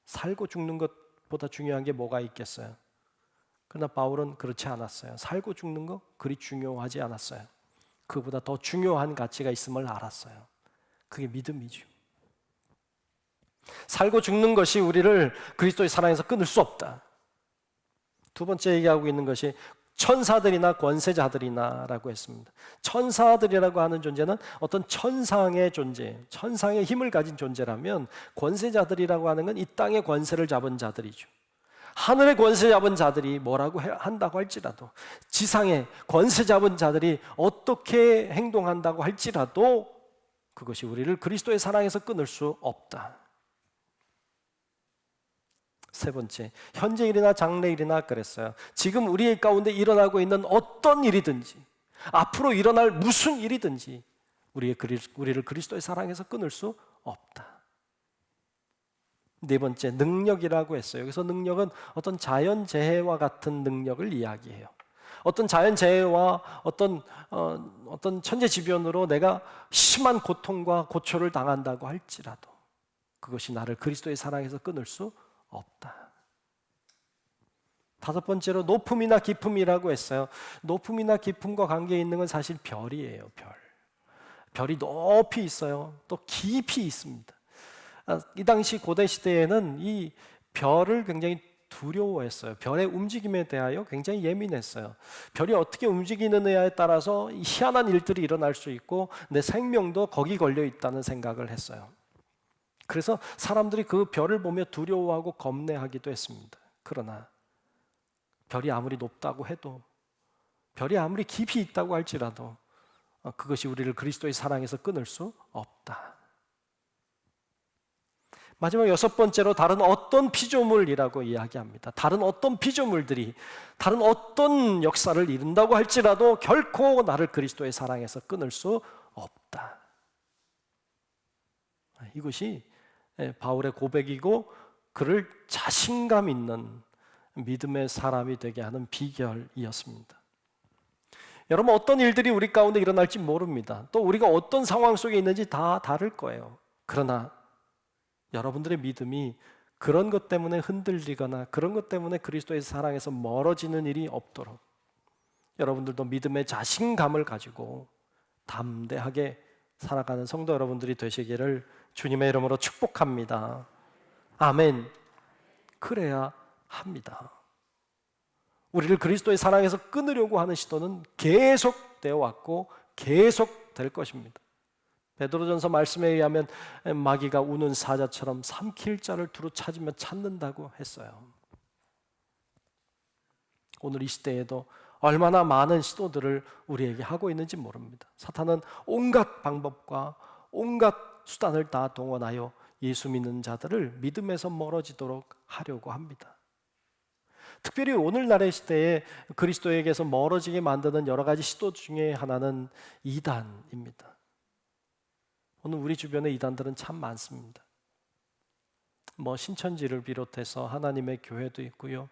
살고 죽는 것보다 중요한 게 뭐가 있겠어요? 그러나 바울은 그렇지 않았어요. 살고 죽는 거 그리 중요하지 않았어요. 그보다 더 중요한 가치가 있음을 알았어요. 그게 믿음이죠. 살고 죽는 것이 우리를 그리스도의 사랑에서 끊을 수 없다. 두 번째 얘기하고 있는 것이 천사들이나 권세자들이나라고 했습니다. 천사들이라고 하는 존재는 어떤 천상의 존재, 천상의 힘을 가진 존재라면 권세자들이라고 하는 건 이 땅의 권세를 잡은 자들이죠. 하늘의 권세 잡은 자들이 뭐라고 한다고 할지라도, 지상의 권세 잡은 자들이 어떻게 행동한다고 할지라도 그것이 우리를 그리스도의 사랑에서 끊을 수 없다. 세 번째, 현재일이나 장래일이나 그랬어요. 지금 우리 가운데 일어나고 있는 어떤 일이든지, 앞으로 일어날 무슨 일이든지 우리를 그리스도의 사랑에서 끊을 수 없다. 네 번째, 능력이라고 했어요. 여기서 능력은 어떤 자연재해와 같은 능력을 이야기해요. 어떤 자연재해와 어떤 천재지변으로 내가 심한 고통과 고초를 당한다고 할지라도 그것이 나를 그리스도의 사랑에서 끊을 수 없다. 다섯 번째로 높음이나 깊음이라고 했어요. 높음이나 깊음과 관계 있는 건 사실 별이에요. 별이 높이 있어요. 또 깊이 있습니다. 이 당시 고대 시대에는 이 별을 굉장히 두려워했어요. 별의 움직임에 대하여 굉장히 예민했어요. 별이 어떻게 움직이느냐에 따라서 희한한 일들이 일어날 수 있고 내 생명도 거기 걸려 있다는 생각을 했어요. 그래서 사람들이 그 별을 보며 두려워하고 겁내하기도 했습니다. 그러나 별이 아무리 높다고 해도, 별이 아무리 깊이 있다고 할지라도 그것이 우리를 그리스도의 사랑에서 끊을 수 없다. 마지막 여섯 번째로 다른 어떤 피조물이라고 이야기합니다. 다른 어떤 피조물들이 다른 어떤 역사를 이룬다고 할지라도 결코 나를 그리스도의 사랑에서 끊을 수 없다. 이것이 바울의 고백이고 그를 자신감 있는 믿음의 사람이 되게 하는 비결이었습니다. 여러분, 어떤 일들이 우리 가운데 일어날지 모릅니다. 또 우리가 어떤 상황 속에 있는지 다 다를 거예요. 그러나 여러분들의 믿음이 그런 것 때문에 흔들리거나 그런 것 때문에 그리스도의 사랑에서 멀어지는 일이 없도록 여러분들도 믿음의 자신감을 가지고 담대하게 살아가는 성도 여러분들이 되시기를 주님의 이름으로 축복합니다. 아멘. 그래야 합니다. 우리를 그리스도의 사랑에서 끊으려고 하는 시도는 계속되어 왔고 계속될 것입니다. 베드로전서 말씀에 의하면 마귀가 우는 사자처럼 삼킬 자를 두루 찾으면 찾는다고 했어요. 오늘 이 시대에도 얼마나 많은 시도들을 우리에게 하고 있는지 모릅니다. 사탄은 온갖 방법과 온갖 수단을 다 동원하여 예수 믿는 자들을 믿음에서 멀어지도록 하려고 합니다. 특별히 오늘날의 시대에 그리스도에게서 멀어지게 만드는 여러 가지 시도 중에 하나는 이단입니다. 오늘 우리 주변에 이단들은 참 많습니다. 신천지를 비롯해서 하나님의 교회도 있고요,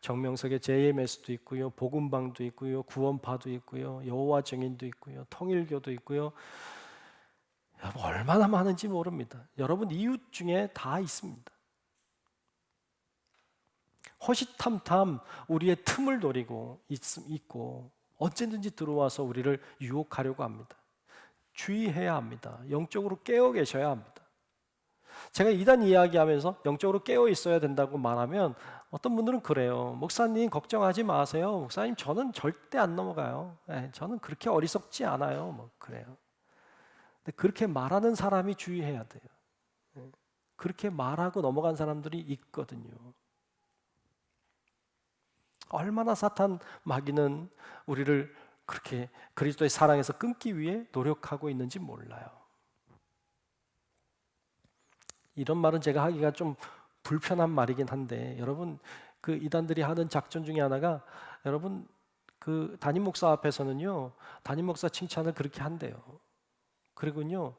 정명석의 JMS도 있고요, 복음방도 있고요, 구원파도 있고요, 여호와 증인도 있고요, 통일교도 있고요. 얼마나 많은지 모릅니다. 여러분 이웃 중에 다 있습니다. 호시탐탐 우리의 틈을 노리고 있고 언제든지 들어와서 우리를 유혹하려고 합니다. 주의해야 합니다. 영적으로 깨어 계셔야 합니다. 제가 이단 이야기하면서 영적으로 깨어 있어야 된다고 말하면 어떤 분들은 그래요. 목사님 걱정하지 마세요. 목사님 저는 절대 안 넘어가요. 저는 그렇게 어리석지 않아요. 뭐 그래요. 근데 그렇게 말하는 사람이 주의해야 돼요. 그렇게 말하고 넘어간 사람들이 있거든요. 얼마나 사탄 마귀는 우리를 그렇게 그리스도의 사랑에서 끊기 위해 노력하고 있는지 몰라요. 이런 말은 제가 하기가 좀 불편한 말이긴 한데, 여러분 그 이단들이 하는 작전 중에 하나가, 여러분 그 담임 목사 앞에서는요 담임 목사 칭찬을 그렇게 한대요. 그리고요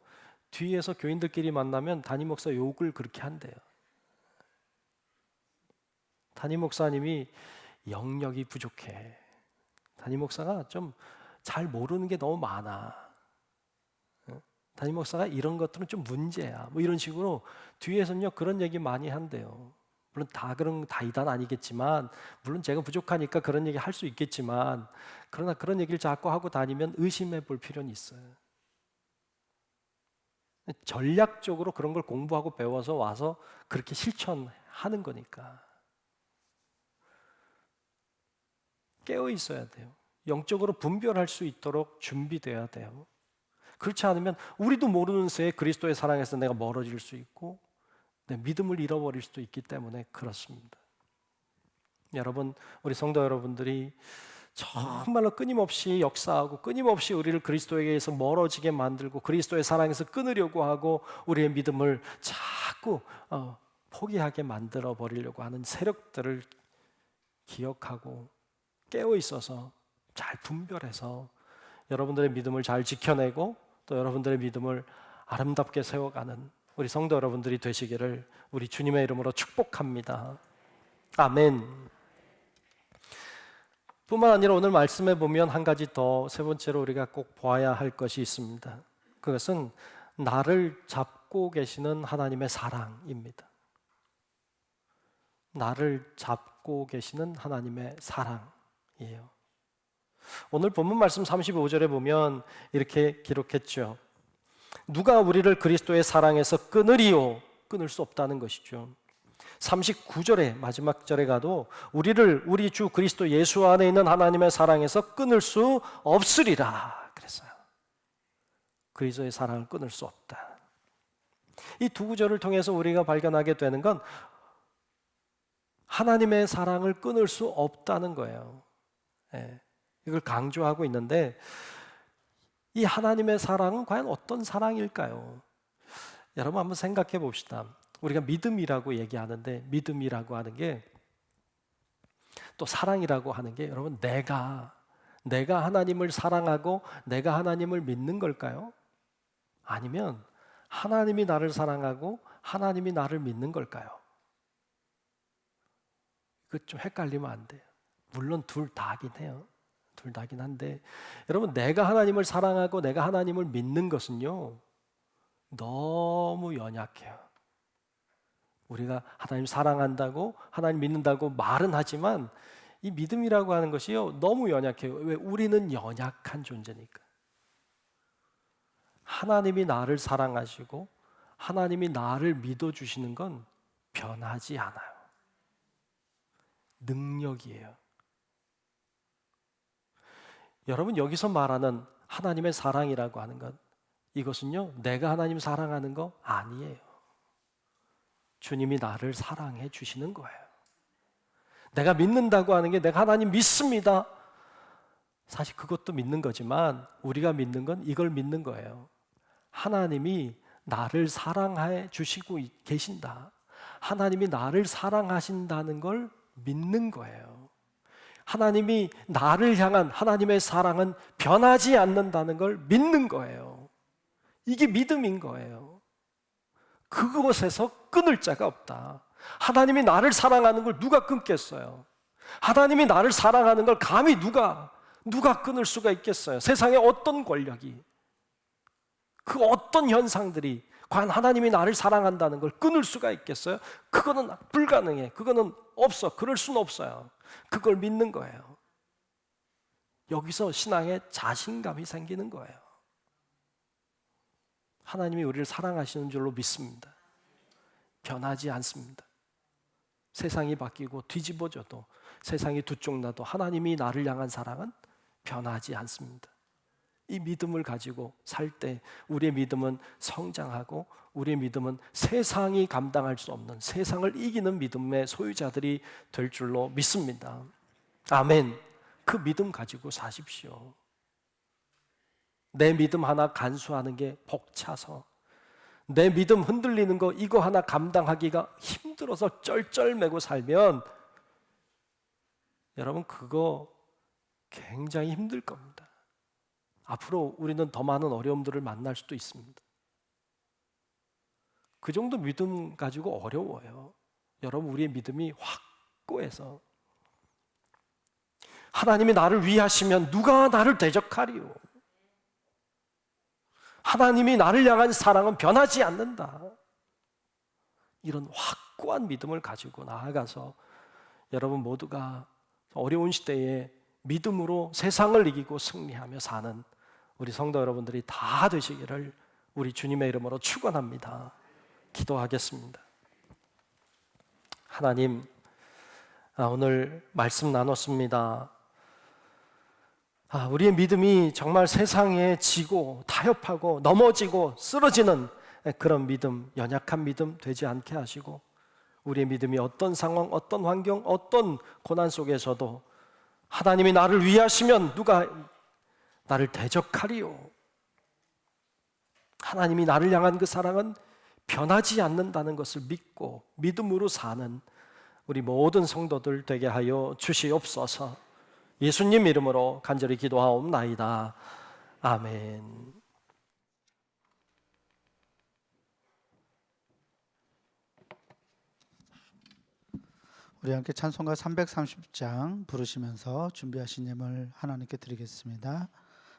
뒤에서 교인들끼리 만나면 담임 목사 욕을 그렇게 한대요. 담임 목사님이 영역이 부족해. 담임 목사가 좀 잘 모르는 게 너무 많아. 담임 목사가 이런 것들은 좀 문제야. 뭐 이런 식으로 뒤에서는요 그런 얘기 많이 한대요. 물론 다 이단 아니겠지만, 물론 제가 부족하니까 그런 얘기 할 수 있겠지만, 그러나 그런 얘기를 자꾸 하고 다니면 의심해 볼 필요는 있어요. 전략적으로 그런 걸 공부하고 배워서 와서 그렇게 실천하는 거니까. 깨어 있어야 돼요. 영적으로 분별할 수 있도록 준비돼야 돼요. 그렇지 않으면 우리도 모르는 새에 그리스도의 사랑에서 내가 멀어질 수 있고 내 믿음을 잃어버릴 수도 있기 때문에 그렇습니다. 여러분, 우리 성도 여러분들이 정말로 끊임없이 역사하고 끊임없이 우리를 그리스도에게서 멀어지게 만들고 그리스도의 사랑에서 끊으려고 하고 우리의 믿음을 자꾸 포기하게 만들어 버리려고 하는 세력들을 기억하고 깨어 있어서 잘 분별해서 여러분들의 믿음을 잘 지켜내고 또 여러분들의 믿음을 아름답게 세워가는 우리 성도 여러분들이 되시기를 우리 주님의 이름으로 축복합니다. 아멘. 뿐만 아니라 오늘 말씀에 보면 한 가지 더, 세 번째로 우리가 꼭 보아야 할 것이 있습니다. 그것은 나를 잡고 계시는 하나님의 사랑입니다. 나를 잡고 계시는 하나님의 사랑이에요. 오늘 본문 말씀 35절에 보면 이렇게 기록했죠. 누가 우리를 그리스도의 사랑에서 끊으리요? 끊을 수 없다는 것이죠. 39절에 마지막 절에 가도 우리를 우리 주 그리스도 예수 안에 있는 하나님의 사랑에서 끊을 수 없으리라 그랬어요. 그리스도의 사랑을 끊을 수 없다. 이 두 구절을 통해서 우리가 발견하게 되는 건 하나님의 사랑을 끊을 수 없다는 거예요. 이걸 강조하고 있는데, 이 하나님의 사랑은 과연 어떤 사랑일까요? 여러분 한번 생각해 봅시다. 우리가 믿음이라고 얘기하는데, 믿음이라고 하는 게, 또 사랑이라고 하는 게, 여러분 내가 하나님을 사랑하고 내가 하나님을 믿는 걸까요? 아니면 하나님이 나를 사랑하고 하나님이 나를 믿는 걸까요? 이거 좀 헷갈리면 안 돼요. 물론 둘 다긴 해요. 둘 다긴 한데, 여러분 내가 하나님을 사랑하고 내가 하나님을 믿는 것은요 너무 연약해요. 우리가 하나님 사랑한다고 하나님 믿는다고 말은 하지만 이 믿음이라고 하는 것이요 너무 연약해요. 왜? 우리는 연약한 존재니까. 하나님이 나를 사랑하시고 하나님이 나를 믿어주시는 건 변하지 않아요. 능력이에요. 여러분 여기서 말하는 하나님의 사랑이라고 하는 것, 이것은요 내가 하나님 사랑하는 거 아니에요. 주님이 나를 사랑해 주시는 거예요. 내가 믿는다고 하는 게 내가 하나님 믿습니다. 사실 그것도 믿는 거지만 우리가 믿는 건 이걸 믿는 거예요. 하나님이 나를 사랑해 주시고 계신다. 하나님이 나를 사랑하신다는 걸 믿는 거예요. 하나님이 나를 향한 하나님의 사랑은 변하지 않는다는 걸 믿는 거예요. 이게 믿음인 거예요. 그것에서 끊을 자가 없다. 하나님이 나를 사랑하는 걸 누가 끊겠어요? 하나님이 나를 사랑하는 걸 감히 누가 끊을 수가 있겠어요? 세상에 어떤 권력이, 그 어떤 현상들이 과연 하나님이 나를 사랑한다는 걸 끊을 수가 있겠어요? 그거는 불가능해. 그거는 없어. 그럴 수는 없어요. 그걸 믿는 거예요. 여기서 신앙에 자신감이 생기는 거예요. 하나님이 우리를 사랑하시는 줄로 믿습니다. 변하지 않습니다. 세상이 바뀌고 뒤집어져도, 세상이 두 쪽 나도 하나님이 나를 향한 사랑은 변하지 않습니다. 이 믿음을 가지고 살 때 우리의 믿음은 성장하고, 우리의 믿음은 세상이 감당할 수 없는, 세상을 이기는 믿음의 소유자들이 될 줄로 믿습니다. 아멘. 그 믿음 가지고 사십시오. 내 믿음 하나 간수하는 게 벅차서, 내 믿음 흔들리는 거 이거 하나 감당하기가 힘들어서 쩔쩔매고 살면 여러분 그거 굉장히 힘들 겁니다. 앞으로 우리는 더 많은 어려움들을 만날 수도 있습니다. 그 정도 믿음 가지고 어려워요. 여러분 우리의 믿음이 확고해서, 하나님이 나를 위하시면 누가 나를 대적하리요. 하나님이 나를 향한 사랑은 변하지 않는다. 이런 확고한 믿음을 가지고 나아가서 여러분 모두가 어려운 시대에 믿음으로 세상을 이기고 승리하며 사는 우리 성도 여러분들이 다 되시기를 우리 주님의 이름으로 축원합니다. 기도하겠습니다. 하나님, 오늘 말씀 나눴습니다. 우리의 믿음이 정말 세상에 지고 타협하고 넘어지고 쓰러지는 그런 믿음, 연약한 믿음 되지 않게 하시고, 우리의 믿음이 어떤 상황, 어떤 환경, 어떤 고난 속에서도 하나님이 나를 위하시면 누가 나를 대적하리요. 하나님이 나를 향한 그 사랑은 변하지 않는다는 것을 믿고 믿음으로 사는 우리 모든 성도들 되게 하여 주시옵소서. 예수님 이름으로 간절히 기도하옵나이다. 아멘. 우리 함께 찬송가 330장 부르시면서 준비하신 예물 하나님께 드리겠습니다.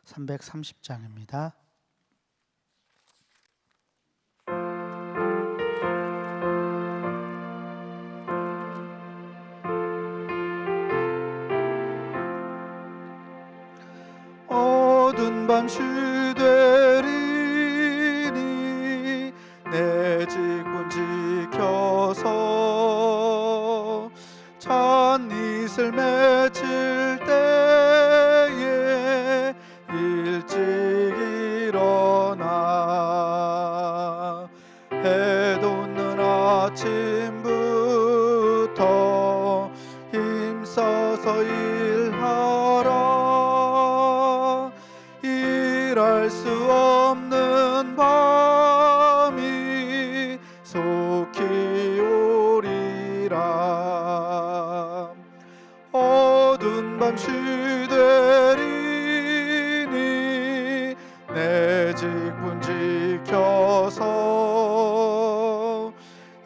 330장입니다. 어두운 밤 시되리니 내 직분 지켜서 잔이슬 맺힐 때에 일찍 일어나 해 돋는 아침부터 힘써서 일하라. 일할 수 없는 밤이 속히 오리라. 어두운 밤 시되리니 내 직분 지켜서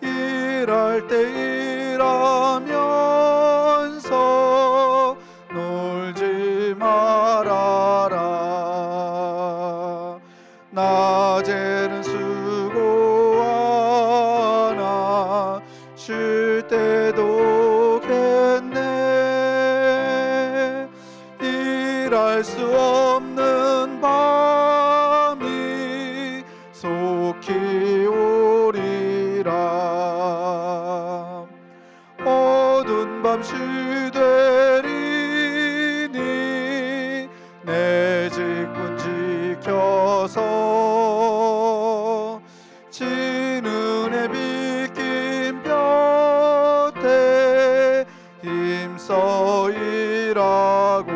일할 때 일하면서 놀지 말아라. 낮에는 수고하나 쉴 때도 겠네. 일할 수 없는 밤이 속히 오리라. 어두운 밤 시되리니 내 직분 지켜서 진은혜 빗긴 볕에 힘써 일하고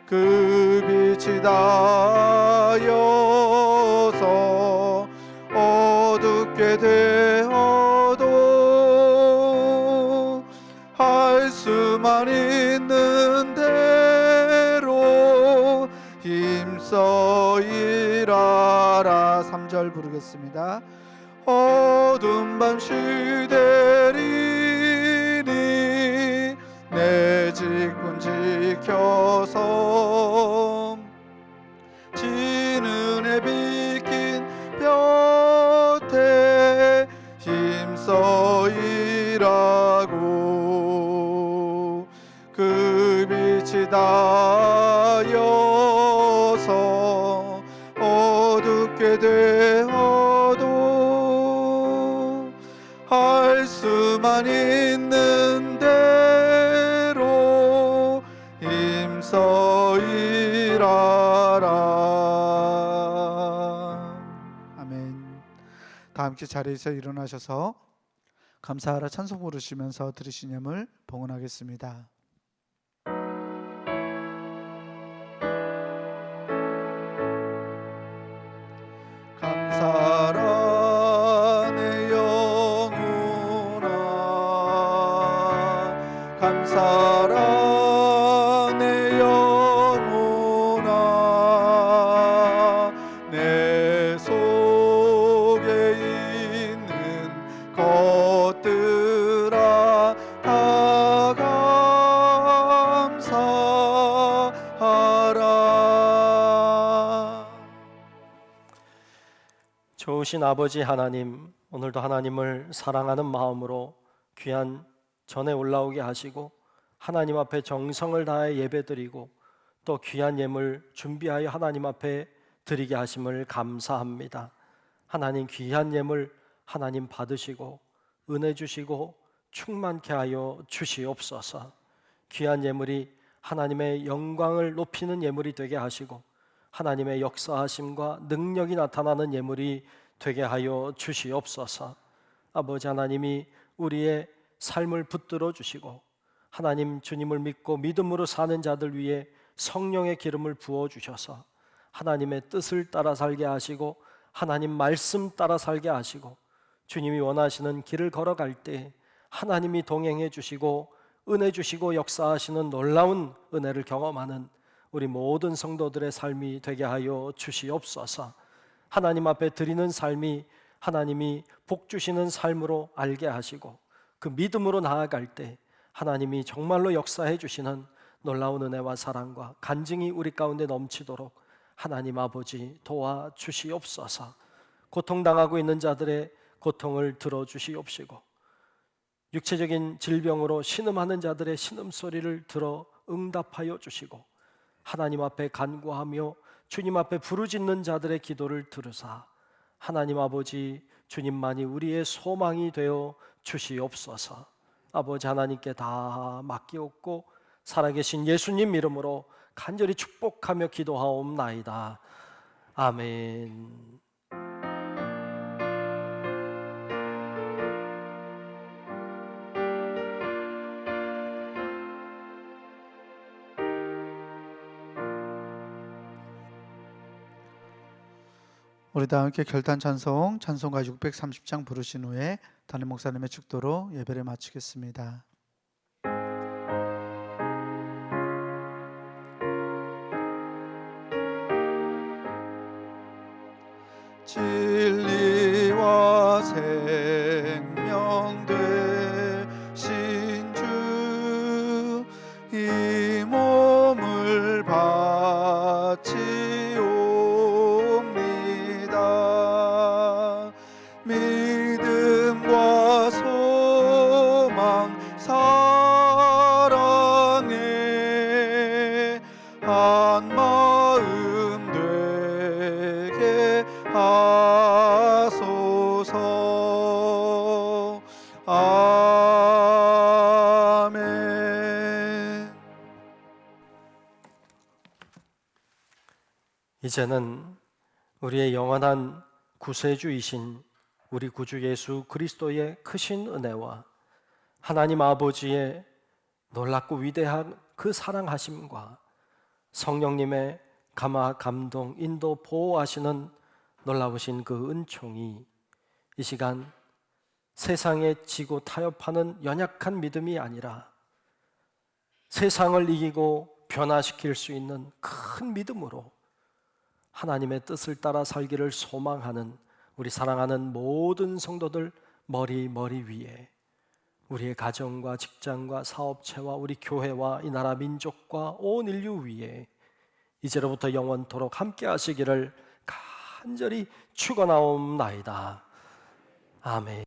그 빛이 닿아서 어둡게 되어도 할 수만 있는 대로 힘써 일하라. 3절 부르겠습니다. 어두운 밤 시되리니 내 직분 지켜서 진은혜 빗긴 볕에 힘써 일하고 그 빛이 시다여서 어둡게 되어도 할 수만 있는 대로 힘써 일하라. 아멘. 다 함께 자리에서 일어나셔서 감사하라 찬송 부르시면서 드리신 예물 봉헌하겠습니다. 감사하라 내 영혼아, 감사하라 내 영혼아, 내 속에 있는 것들아 다 감사하라. 좋으신 아버지 하나님, 오늘도 하나님을 사랑하는 마음으로 귀한 전에 올라오게 하시고 하나님 앞에 정성을 다해 예배드리고 또 귀한 예물 준비하여 하나님 앞에 드리게 하심을 감사합니다. 하나님 귀한 예물 하나님 받으시고 은혜 주시고 충만케 하여 주시옵소서. 귀한 예물이 하나님의 영광을 높이는 예물이 되게 하시고 하나님의 역사하심과 능력이 나타나는 예물이 되게 하여 주시옵소서. 아버지 하나님이 우리의 삶을 붙들어 주시고 하나님 주님을 믿고 믿음으로 사는 자들 위해 성령의 기름을 부어 주셔서 하나님의 뜻을 따라 살게 하시고 하나님 말씀 따라 살게 하시고 주님이 원하시는 길을 걸어갈 때 하나님이 동행해 주시고 은혜 주시고 역사하시는 놀라운 은혜를 경험하는 우리 모든 성도들의 삶이 되게 하여 주시옵소서. 하나님 앞에 드리는 삶이 하나님이 복 주시는 삶으로 알게 하시고 그 믿음으로 나아갈 때 하나님이 정말로 역사해 주시는 놀라운 은혜와 사랑과 간증이 우리 가운데 넘치도록 하나님 아버지 도와주시옵소서. 고통당하고 있는 자들의 고통을 들어주시옵시고 육체적인 질병으로 신음하는 자들의 신음소리를 들어 응답하여 주시고 하나님 앞에 간구하며 주님 앞에 부르짖는 자들의 기도를 들으사 하나님 아버지 주님만이 우리의 소망이 되어 주시옵소서. 아버지 하나님께 다 맡기옵고 살아계신 예수님 이름으로 간절히 축복하며 기도하옵나이다. 아멘. 우리 다 함께 결단 찬송 찬송가 630장 부르신 후에 담임 목사님의 축도로 예배를 마치겠습니다. 진리와 생명 되신 주, 이 몸을 바치옵니다. 믿음과 소망 사랑에 한 마음 되게 하소서. 아멘. 이제는 우리의 영원한 구세주이신 우리 구주 예수 그리스도의 크신 은혜와 하나님 아버지의 놀랍고 위대한 그 사랑하심과 성령님의 감화, 감동, 인도, 보호하시는 놀라우신 그 은총이 이 시간 세상에 지고 타협하는 연약한 믿음이 아니라 세상을 이기고 변화시킬 수 있는 큰 믿음으로 하나님의 뜻을 따라 살기를 소망하는 우리 사랑하는 모든 성도들 머리 위에 우리의 가정과 직장과 사업체와 우리 교회와 이 나라 민족과 온 인류 위에 이제로부터 영원토록 함께 하시기를 간절히 축원하옵나이다. 아멘.